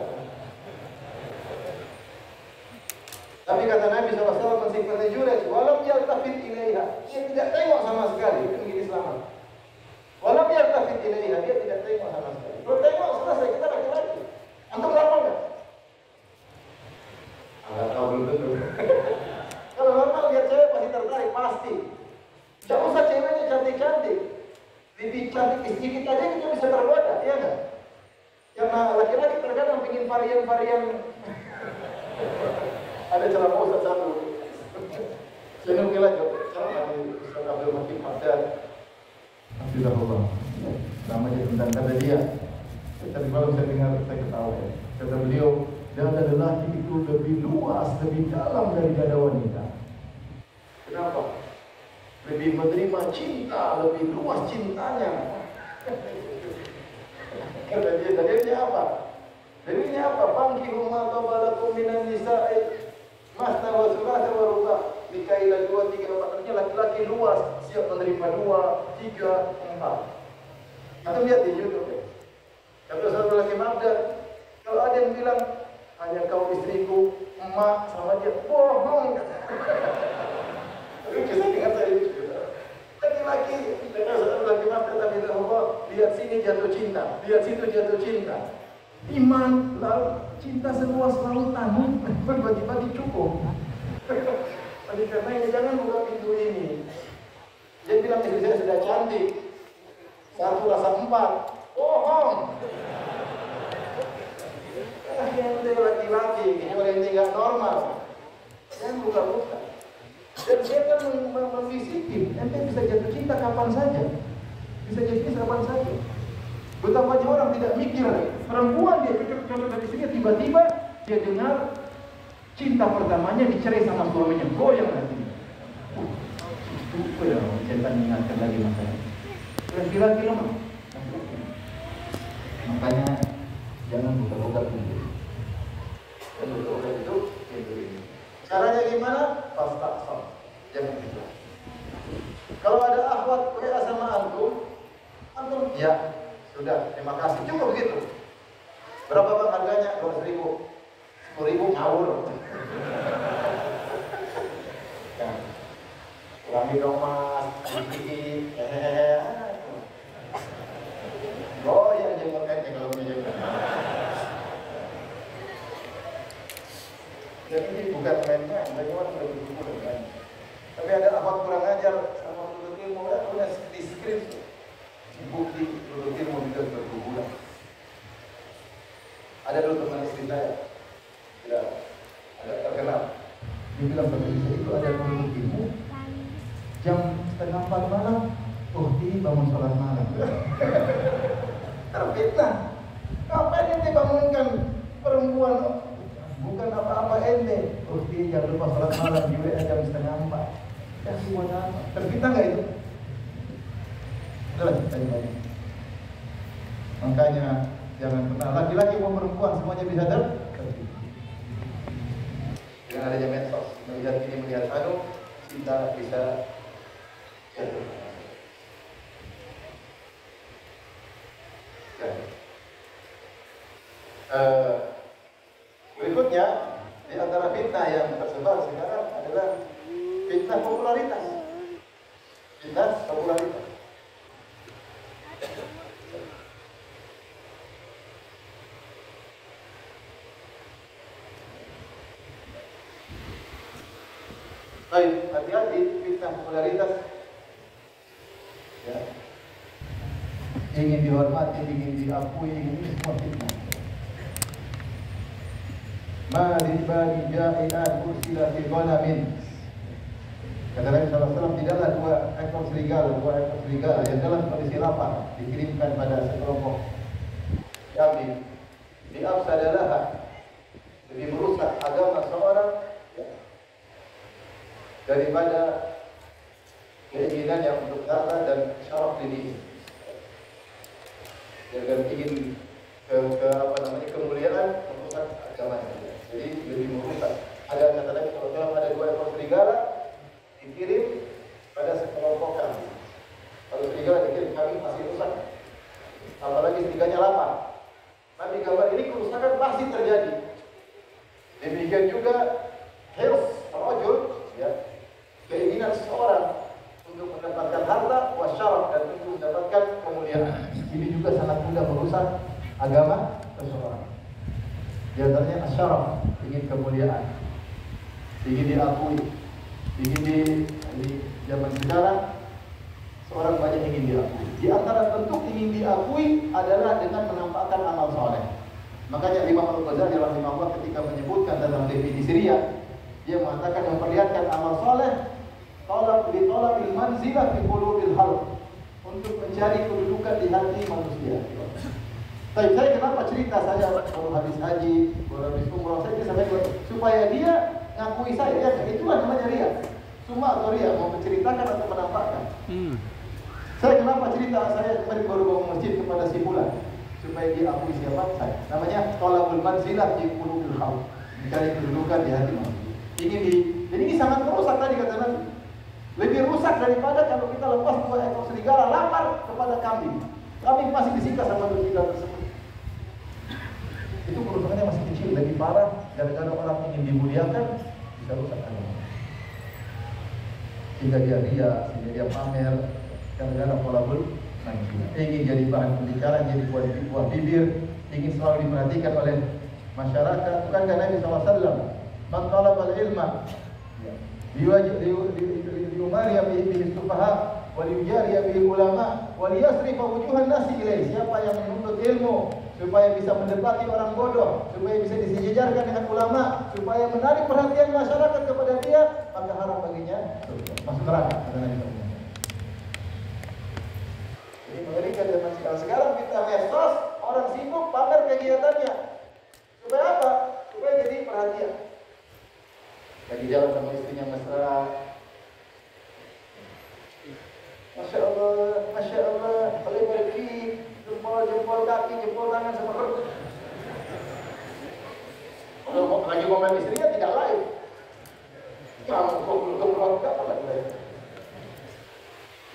Tapi kata Nabi SAW mensifatkan Jurayj, walam yaltafit ilaiha, dia tidak tengok sama sekali. Itu begini selamat. Walam yaltafit ilaiha, dia tidak tengok sama sekali. Kalau tengok selesai, kita laki-laki. Antum normal nggak? Nggak tahu belum tentu. Kalau normal lihat cewek pasti tertarik, pasti. Tidak usah ceweknya cantik-cantik, lebih cantik sedikit aja kita bisa tergoda, iya nggak? Yang laki-laki terkadang ingin varian-varian. Ada celah Ustaz satu. Saya nukil aja. Sama di Ustaz Abdul Hakim Haddad. Hafizahullah. Namanya tentang kata dia. Tadi malam saya dengar, saya ketawa ya. Kata beliau, dada lelaki itu lebih luas, lebih dalam dari dada wanita. Kenapa? Lebih menerima cinta, lebih luas cintanya. Kata dia, dalilnya apa? Dalilnya apa? Fankihu ma tabalakum minan nisa'i masna wa thulatha wa ruba'. Nikailah 2, 3, 4. Artinya laki-laki luas, siap menerima 2, 3, 4. Atau lihat di YouTube ya. Kata satu lagi Magda, kalau ada yang bilang hanya kau istriku, emak sama dia, bohong. Tapi kisah dengar saya itu. Laki-laki, kata satu lagi Magda, tapi lihat sini jatuh cinta, lihat situ jatuh cinta. Iman, lalu cinta seluas lautan, bagi-bagi cukup. Oleh karena ini jangan buka pintu ini. Dia bilang istri saya sudah cantik, 1 rasa 4, bohong. Ente laki-laki, kalau ente nggak normal, jangan buka-buka. Dan dia kan memfisikin, ente bisa jatuh cinta kapan saja, bisa jatuh cinta kapan saja. Betapa banyak orang tidak mikir, perempuan dia cocok dari sini, tiba-tiba dia dengar cinta pertamanya dicerai sama suaminya, goyang hatinya. Itu ya, setan mengingatkan lagi makanya. Laki-laki lemah. Makanya jangan buka-buka pintu. Dan buka-buka itu pintu ini. Caranya gimana? Fastakfir. Jangan pintu. Kalau ada akhwat WA sama antum ya sudah, terima kasih. Cukup begitu. Berapa bang harganya? 12.000. 10.000 ngawur. Ya. Kurangi dong mas, sedikit. Oh ya jenggot ente kalau punya jenggot. Jadi ini bukan main-main, banyak orang sudah bergumul kan. Tapi ada akhwat kurang ajar sama menuntut ilmu, punya di skrip. Bukti menuntut ilmu juga berguguran. Ada dulu teman istri saya, tidak ada terkenal. Dia bilang pada istri itu ada menuntut ilmu. Jam 3:30 malam, oh ini bangun sholat malam. Terfitnah. Ngapain ente bangunkan perempuan? Bukan apa-apa ente. Oh ini jangan lupa sholat malam juga jam 3:30. Kasih buat apa? Terfitnah nggak itu? Udah tanya-tanya. Makanya jangan pernah laki-laki maupun perempuan semuanya bisa terfitnah. Dengan adanya medsos, melihat ini melihat anu, kita bisa jatuh. Berikutnya di antara fitnah yang tersebar sekarang adalah fitnah popularitas. Fitnah popularitas. Baik, hati-hati fitnah popularitas. Ya. Ingin dihormati, ingin diakui, ini semua fitnah. Ma ribani ja'ian ursila fi ghanamin. Kata Nabi SAW, tidaklah 2 ekor serigala yang dalam kondisi lapar dikirimkan pada sekelompok kambing. Diafsadalaha, lebih merusak agama seorang daripada keinginan yang untuk darah dan syaraf diri. Jangan ingin kemuliaan merusak agamanya. Jadi lebih merusak. Ada kata Nabi SAW, ada 2 ekor serigala dikirim pada sekelompok kambing. Kalau serigala dikirim kambing pasti rusak. Apalagi seriganya lapar. Nabi gambar ini kerusakan pasti terjadi. Demikian juga hirs, rajul, ya, keinginan seseorang untuk mendapatkan harta, wasyaraf, dan untuk mendapatkan kemuliaan. Ini juga sangat mudah merusak agama seseorang. Di antaranya asyaraf, ingin kemuliaan, ingin diakui, ingin di zaman sekarang seorang banyak ingin diakui. Di antara bentuk ingin diakui adalah dengan menampakkan amal soleh. Makanya Imam Al-Ghazali rahimahullah ketika menyebutkan tentang definisi riya, dia mengatakan memperlihatkan amal soleh, tolak bil manzilah fi qulubil khalq, untuk mencari kedudukan di hati manusia. Tapi saya kenapa cerita saya baru habis haji, baru habis umrah, saya sampaikan supaya dia ngakui saya, ya itulah namanya riya. Cuma atau riya mau menceritakan atau menampakkan. Saya kenapa cerita saya kemarin baru bangun masjid kepada si fulan supaya dia akui siapa saya. Namanya tolakul manzilah fi qulubil khalq, mencari kedudukan di hati manusia. Jadi ini sangat merusak tadi kata Nabi. Lebih rusak daripada kalau kita lepas 2 ekor serigala lapar kepada kambing. Kambing masih disiksa sama serigala tersebut. Itu kerusakannya masih kecil, lebih parah gara-gara orang ingin dimuliakan bisa rusak agama. Sehingga dia ria, sehingga dia pamer, gara-gara pola nangis. ingin jadi bahan pembicaraan, jadi buah bibir, ingin selalu diperhatikan oleh masyarakat. Bukankah Nabi SAW, man talabal ilma liyumariya bihi sufaha wa liyujariya bihi ulama wa liyasrifa wujuhan nasi ilaih. Siapa yang menuntut ilmu supaya bisa mendebati orang bodoh, supaya bisa disejajarkan dengan ulama, supaya menarik perhatian masyarakat kepada dia, maka haram baginya masuk neraka, kata Nabi SAW. Ini mengerikan zaman sekarang kita medsos, orang sibuk pamer kegiatannya. Supaya apa? Supaya jadi perhatian. Lagi jalan sama istrinya mesra. Masya Allah, boleh pergi, jempol kaki, jempol tangan sama perut. Kalau lagi ngomel istrinya tidak live. Kamu kok belum berangkat apa lagi?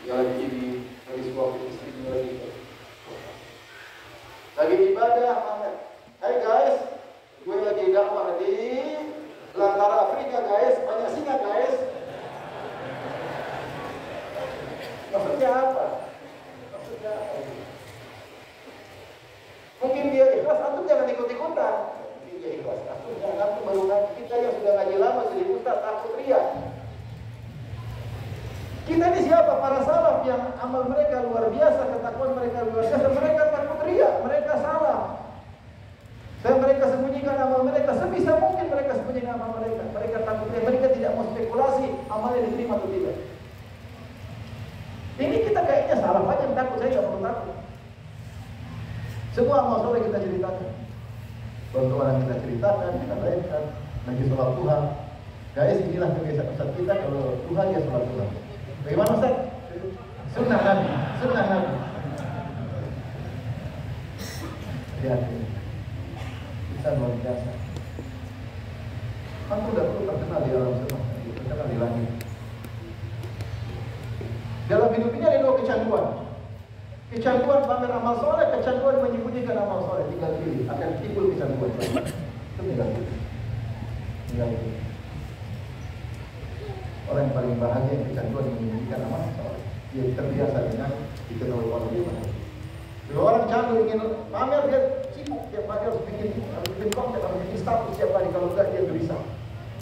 Ya lagi suami istrinya lagi ibadah, pamer. Hai guys, gue lagi dakwah di Belantara Afrika guys, banyak singa guys. Maksudnya apa? Mungkin dia ikhlas, antum jangan ikut-ikutan. Mungkin dia ikhlas, antum jangan, antum baru ngaji. Kita yang sudah ngaji lama jadi ustaz takut riak. Kita ini siapa? Para salaf yang amal mereka luar biasa, ketakwaan mereka luar biasa. Mereka takut riak, mereka salah. Dan mereka sembunyikan amal mereka sebisa mungkin, mereka sembunyikan amal mereka. Mereka takut riak, mereka tidak mau spekulasi amalnya diterima atau tidak. Ini kita kayaknya salah aja yang takut, saya nggak perlu takut. Semua amal soleh kita ceritakan, bantuan kita ceritakan, kita lainkan. Lagi sholat Tuhan, guys, inilah kebiasaan Ustaz kita kalau Tuhan dia sholat Tuhan. Bagaimana Ustaz? Sunnah Nabi, sunnah Nabi. Lihat ini, kita luar biasa. Aku udah perlu terkenal di alam semesta, terkenal di langit. Dalam hidup ini ada dua kecanduan. Kecanduan pamer amal soleh, kecanduan menyembunyikan amal soleh. Tinggal pilih, akan timbul kecanduan. Itu tinggal pilih. Tinggal pilih. Orang yang paling bahagia yang kecanduan menyembunyikan amal soleh. Dia terbiasa dengan diketahui orang dia mana. Kalau orang candu ingin pamer, dia sibuk tiap hari harus bikin konten, harus bikin status tiap hari. Kalau enggak dia gelisah.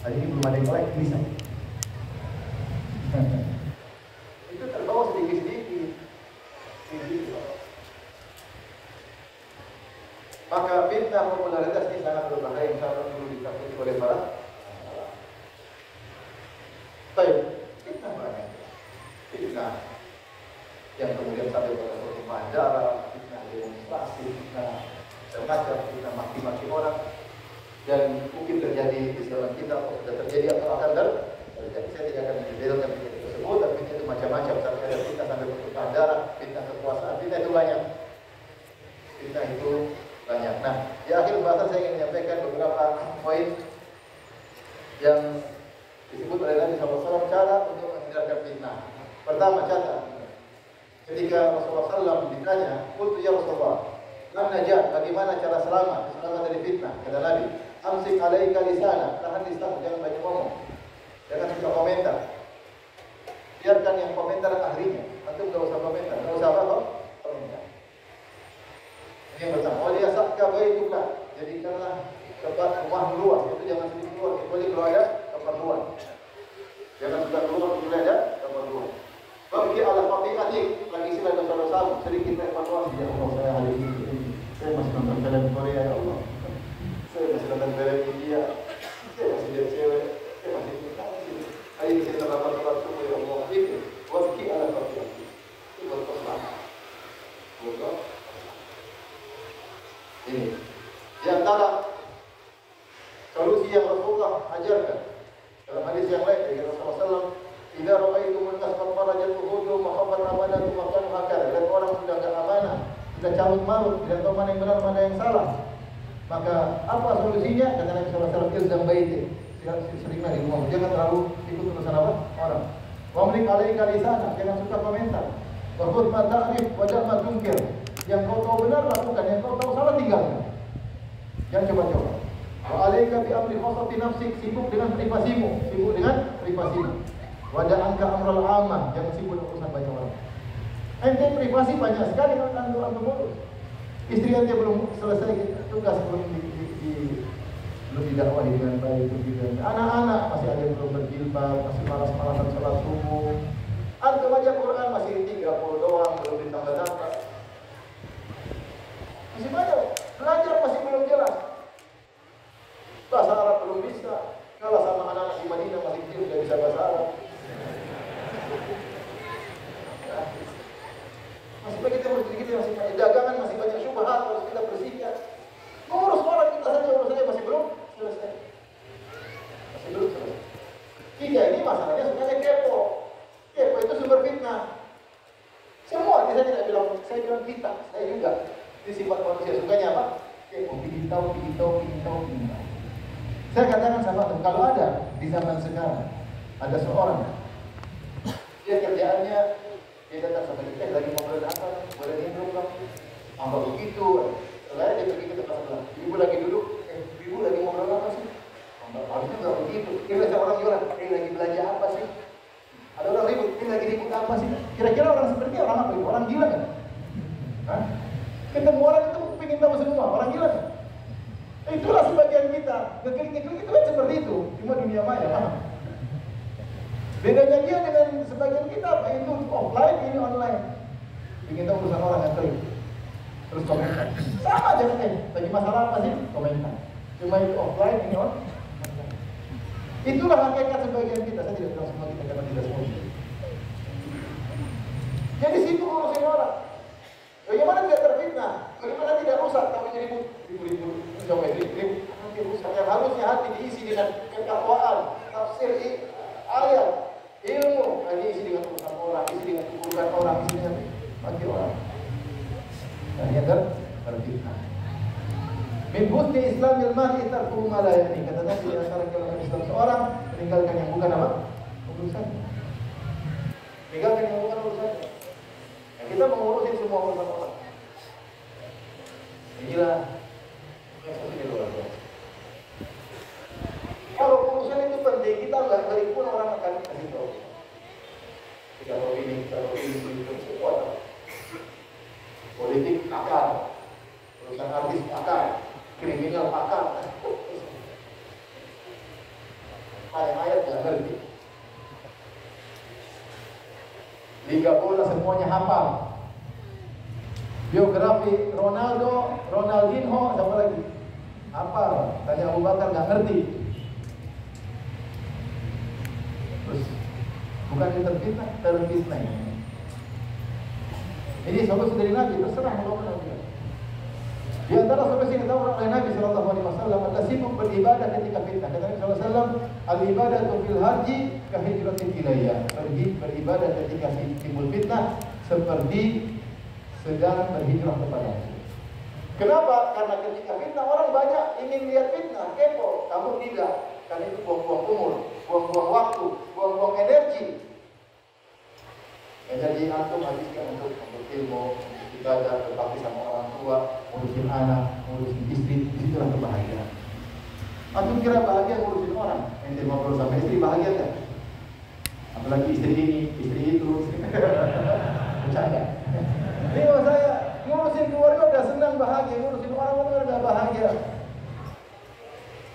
Hari ini belum ada yang like, gelisah. Itu terbawa sedikit-sedikit. Maka fitnah popularitas ini sangat berbahaya, yang sangat perlu ditakuti oleh para. Baik, fitnah banyak. Fitnah yang kemudian sampai pada suatu penjara, fitnah demonstrasi, fitnah semacam, fitnah maki-maki orang, dan mungkin terjadi di zaman kita, atau sudah terjadi atau akan terjadi. Saya tidak akan menjelaskan fitnah tersebut, tapi fitnah itu macam-macam. Sampai ada fitnah sampai pertukaran darah, fitnah kekuasaan, fitnah itu banyak. Fitnah itu banyak. Nah, di akhir bahasan saya ingin menyampaikan beberapa poin yang disebut oleh Nabi SAW cara untuk menghindarkan fitnah. Pertama, catat. Ketika Rasulullah SAW ditanya, "Qultu ya Rasulullah, man najat? Bagaimana cara selamat dari fitnah?" Kata Nabi, "Amsik alaika lisana." Tahan lisan, jangan banyak ngomong. Jangan suka komentar. Biarkan yang komentar ahlinya. Antum enggak usah komentar, enggak usah apa komentar. Ini yang pertama. Oh, dia sakka baituka. Jadikanlah tempat rumah luas. Itu jangan sedikit keluar, kecuali kalau ada keperluan. Jangan suka keluar kecuali ada keperluan. Bagi ala fatihatik, lagi sila dosa-dosa, sedikit evaluasi. Ya Allah, saya hari ini saya masih nonton film Korea, ya Allah. Saya masih nonton film India. Saya masih lihat cewek. Saya masih hari ini saya terlambat sholat subuh, ya Allah. Itu bagi ala fatihatik. Itu buat keselamatan. Betul. Ini di antara solusi yang Rasulullah ajarkan dalam hadis yang lain dari Rasulullah SAW, "Idza ra'aitumul nas qad farajat uhudum wa khafat amanatu wa kanu hakala." Dan orang sudah enggak amanah, sudah carut marut, tidak tahu mana yang benar mana yang salah. Maka apa solusinya? Kata Nabi SAW, "Ilzam baiti." Seringlah di rumah, jangan terlalu ikut urusan apa orang. Wa mlik alaika lisana, jangan suka komentar. Wa khudh ma ta'rif wa da' ma tunkir. Yang kau tahu benar lakukan, yang kau tahu salah tinggalkan. Jangan coba-coba. Wa alaika bi amri khasati nafsik, sibuk dengan privasimu, sibuk dengan privasimu. Wa da'anka amral 'amah, jangan sibuk dengan urusan banyak orang. Ente privasi banyak sekali antum urus. Istri ente belum selesai tugas, belum didakwahi dengan baik, anak-anak masih ada yang belum berjilbab, masih malas-malasan sholat subuh. Antum aja Quran masih 30 doang, belum ditambah-tambah. Masih banyak, belajar masih belum jelas. Bahasa Arab belum bisa. Kalah sama anak-anak di Madinah masih kecil sudah bisa bahasa Arab. Masih banyak kita berpikir, masih banyak dagangan, masih banyak syubhat harus kita bersihkan. Ngurus orang kita saja urusannya masih belum selesai. Masih belum selesai. Tiga ini masalahnya sebenarnya kepo. Kepo itu sumber fitnah. Semua, saya tidak bilang, saya bilang kita, saya juga. Ini sifat manusia, sukanya apa? Kepo, ingin tahu. Saya katakan sama teman, kalau ada di zaman sekarang, ada seorang, dia kerjaannya, dia datang sama kita, lagi ngobrol apa, boleh minum kamu, apa begitu, setelah dia pergi ke tempat sebelah, ibu lagi duduk, ibu lagi ngobrol apa sih? Harusnya nggak begitu. Kira-kira orang jualan, lagi belanja apa sih? Ada orang ribut, lagi ribut apa sih? Kira-kira orang seperti orang apa? Orang gila kan? Hah? Ketemu orang itu pengen tahu semua, orang gila kan? Itulah sebagian kita, ngeklik-ngeklik itu kan seperti itu, cuma dunia maya, paham? Bedanya dia dengan sebagian kita apa? Itu offline, ini online. Ingin tahu urusan orang yang klik, terus komentar. Sama aja kan? Lagi masalah apa sih? Komentar. Cuma itu offline, ini online. Itulah hakikat sebagian kita. Saya tidak bilang semua kita karena tidak semua. Jadi situ urusin orang. Bagaimana tidak terfitnah? Bagaimana tidak rusak? Tapi ribut. Nanti rusak. Yang harusnya hati diisi dengan ketakwaan, tafsir ayat, ilmu. Ini isi dengan urusan orang, isi dengan keburukan orang, isi dengan mati orang. Nah, ini terfitnah. Min husni Islamil mar'i tarkuhu ma la ya'ni. Kata Nabi di antara kelebihan Islam seorang meninggalkan yang bukan apa? Urusannya. Meninggalkan yang bukan urusannya. Nah, kita mengurusin semua urusan orang. Inilah yang luar biasa. Kalau urusan itu penting, kita nggak balik pun orang akan kasih tahu. Kalau ini semua. Politik akal, urusan artis akal. Kriminal akal. Ayat-ayat nggak ngerti. Liga bola semuanya hafal. Biografi Ronaldinho, siapa lagi? Hafal. Tanya Abu Bakar nggak ngerti. Terus bukan terfitnah. Ini solusi dari Nabi, terserah mau Nabi. Di antara solusi yang ditawarkan oleh Nabi Sallallahu Alaihi Wasallam adalah sibuk beribadah ketika fitnah. Kata Nabi Sallallahu Alaihi Wasallam, al-ibadatu fil haji kahijratin ilayya. Beribadah ketika timbul fitnah seperti sedang berhijrah kepadaku. Kenapa? Karena ketika fitnah orang banyak ingin lihat fitnah, kepo. Kamu tidak, karena itu buang-buang umur, buang-buang waktu, buang-buang energi. Jadi antum habiskan untuk ilmu, ibadah, berbakti sama orang tua, ngurusin anak, ngurusin istri, disitulah kebahagiaan. Antum kira bahagia ngurusin orang? Ente ngobrol sama istri bahagia kan? Apalagi istri ini, istri itu. Bercanda. Ini kalau saya ngurusin keluarga udah senang bahagia, ngurusin orang udah bahagia.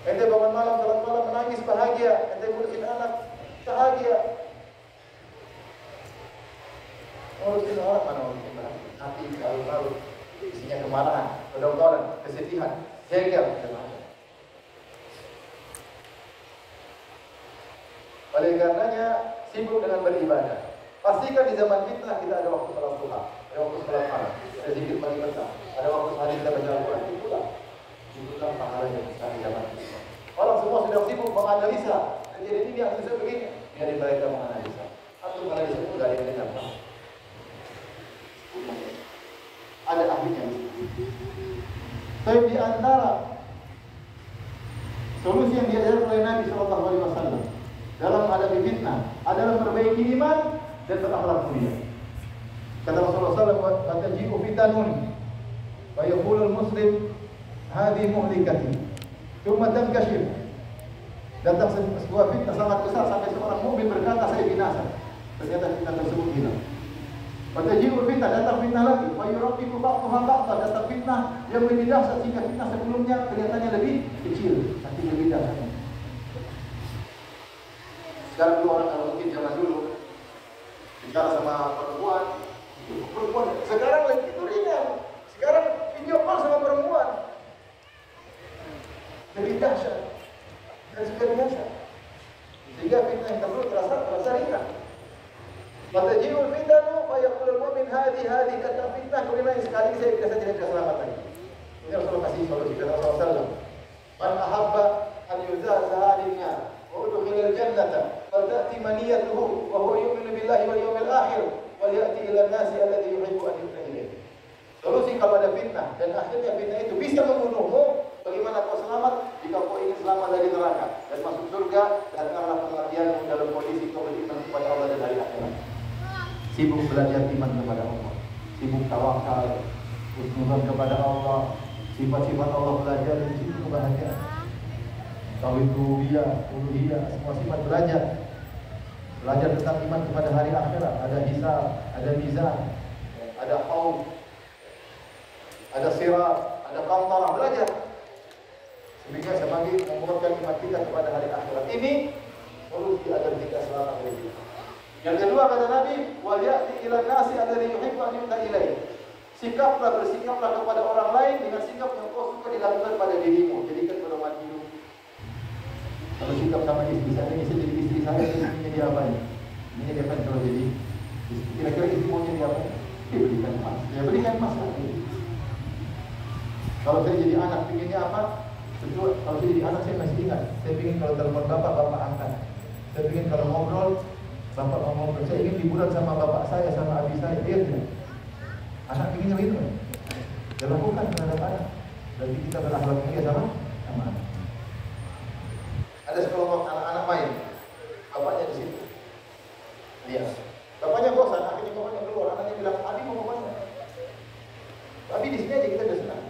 Ente bangun malam, salat malam menangis bahagia, ente ngurusin anak bahagia. Ngurusin orang mana ngurusin bahagia? Hati kalau isinya kemarahan, kedongkolan, kesedihan, jengkel, macam-macam. Oleh karenanya sibuk dengan beribadah. Pastikan di zaman fitnah kita ada waktu salat duha, ada waktu salat malam, ada zikir pagi petang, ada waktu sehari kita baca Al-Quran. Itulah pahalanya besar di zaman fitnah. Orang semua sedang sibuk menganalisa. Jadi ini analisa begini, biar mereka menganalisa. Atau menganalisa itu dari yang tidak tahu. Ada ahlinya. Tapi di antara solusi yang diajarkan oleh Nabi Sallallahu Alaihi Wasallam dalam menghadapi fitnah adalah memperbaiki iman dan berakhlak mulia. Kata Rasulullah SAW, "Fataji'u fitanun, wa yaqulul muslim, hadhihi muhlikati, thumma tankashif." Datang sebuah fitnah sangat besar sampai seorang mukmin berkata, "Saya binasa." Ternyata fitnah tersebut hilang. Fataji'ul fitnah, datang fitnah lagi. Wa yuraqibu ba'daha ba'dha, datang fitnah yang lebih dahsyat sehingga fitnah sebelumnya kelihatannya lebih kecil, tapi lebih dahsyat. Sekarang dulu orang kalau mungkin zaman dulu bicara sama perempuan, sekarang lagi itu ringan. Sekarang video call sama perempuan lebih dahsyat dan sudah biasa, sehingga fitnah yang dulu terasa ringan. Fataji'ul fitnah fa yaqulul mu'min hadhi kata fitnah kemudian sekali saya tidak bisa selamat lagi. Ini Rasulullah kasih solusi kata Rasulullah sallallahu. Man ahabba an yuzaza 'anil-nar wa udkhila al-jannata falta'ti maniyatuhu wa huwa yu'minu billahi wal yawmil akhir wal ya'ti ila an-nasi alladhi yuhibbu an yu'ta ilayhi. Solusi kalau ada fitnah dan akhirnya fitnah itu bisa membunuhmu, bagaimana kau selamat? Jika kau ingin selamat dari neraka dan masuk surga, datanglah pengertianmu dalam kondisi kau beriman kepada Allah dan hari akhirat. Sibuk belajar iman kepada Allah, sibuk tawakal, husnuzan kepada Allah, sifat-sifat Allah belajar dan sibuk kebahagiaan. Tauhid rububiyah, uluhiyah, semua sifat belajar. Belajar tentang iman kepada hari akhirat, ada hisab, ada mizan, ada haud, ada sirat, ada qantarah, belajar. Sehingga semakin menguatkan iman kita kepada hari akhirat. Ini solusi agar kita selamat dari fitnah. Yang kedua kata Nabi, wal ya'ti ila nasi alladhi yuhibbu an yu'ta ilaihi. Bersikaplah kepada orang lain dengan sikap yang kau suka dilakukan pada dirimu. Jadikan pedoman hidup. Kalau sikap sama istri saya, ini jadi istri saya, ini dia apa ini? Ini dia kan kalau jadi istri. Kira-kira istri maunya dia apa? Dia berikan emas. Dia berikan emas lagi. Kalau saya jadi anak, pinginnya apa? Betul. Kalau saya jadi anak, saya masih ingat. Saya pingin kalau telepon bapak angkat. Saya pingin kalau ngobrol, bapak mau ngobrol. Saya ingin liburan sama bapak saya, sama abi saya. Dia tidak. Anak pinginnya begitu. Dia lakukan terhadap anak. Berarti kita berakhlak mulia sama anak. Ada sekelompok anak-anak main, bapaknya di situ. Lihat, bapaknya bosan, akhirnya bapaknya keluar. Anaknya bilang, Abi mau kemana? Abi di sini aja kita udah senang.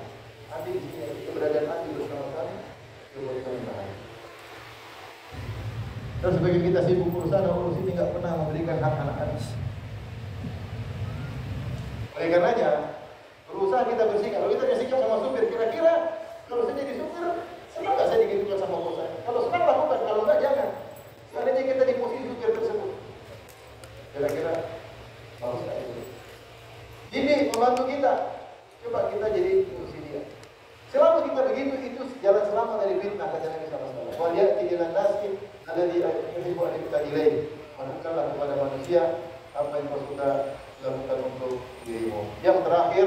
Abi di sini aja, keberadaan Abi bersama kami, buat kami bahagia. Dan sebagai kita sibuk urusan urus ini nggak pernah memberikan hak anak-anak. Oleh karenanya, berusaha kita bersikap. Kalau kita bersikap sama supir, kira-kira kalau saya jadi supir, senang nggak saya digitukan sama bos saya? Kalau senang lakukan, kalau nggak jangan. Seandainya kita di posisi supir tersebut, kira-kira harus nggak itu? Ini membantu kita. Coba kita jadi kursi dia. Selama kita begitu, itu jalan selamat dari fitnah kata Nabi SAW. Wal ya'ti ilan nasi alladhi yuhibbu an yu'ta ilaihi. Lakukanlah kepada manusia apa yang kau suka lakukan untuk dirimu. Yang terakhir,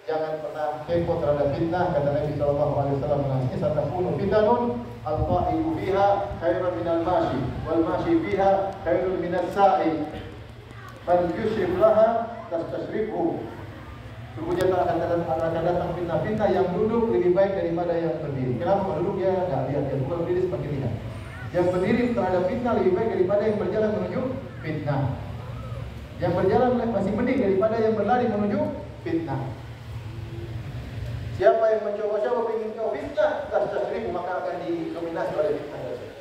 jangan pernah kepo terhadap fitnah. Kata Nabi SAW, "Nanti satakunu fitanun al-qa'idu fiha khairun minal mashi wal mashi fiha khairun minas sa'i. Man yushrif laha tastashrifhu." Sungguhnya akan datang fitnah-fitnah yang duduk lebih baik daripada yang berdiri. Kenapa? Kalau duduk dia nggak lihat, yang bukan berdiri semakin lihat. Yang berdiri terhadap fitnah lebih baik daripada yang berjalan menuju fitnah. Yang berjalan masih mending daripada yang berlari menuju fitnah. Siapa yang mencoba-coba ingin kau fitnah, tastasrifu, maka akan didominasi oleh fitnah tersebut.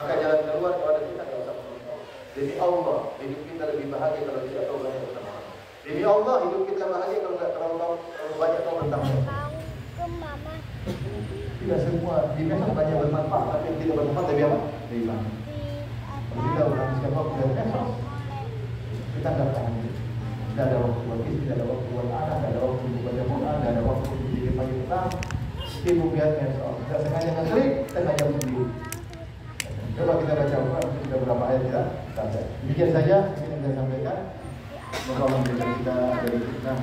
Maka jalan keluar kalau ada fitnah tidak usah menunggu. Demi Allah, hidup kita lebih bahagia kalau tidak tahu banyak bersama. Demi Allah, hidup kita bahagia kalau tidak terlalu banyak tahu tentang tidak semua di medsos banyak bermanfaat, tapi yang tidak bermanfaat lebih apa? Lebih banyak. Kalau kita menghabiskan waktu dari medsos, kita nggak tahan. Tidak ada waktu buat istri, tidak ada waktu buat anak, tidak ada waktu untuk baca Quran, tidak ada waktu untuk bikin pagi petang. Sibuk lihat medsos. Kita sengaja ngeklik, sengaja sendiri. Coba kita baca Quran, sudah berapa ayat kita baca. Demikian saja yang saya sampaikan. Semoga Allah memberikan kita dari fitnah.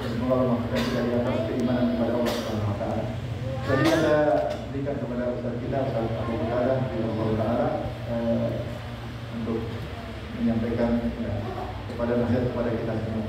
Semoga Allah memberikan kita di atas keimanan kepada Allah Subhanahu wa Ta'ala. Jadi saya berikan kepada Ustaz kita, Ustaz Abu Bakar Ta'ala untuk menyampaikan kepada nasihat kepada kita semua.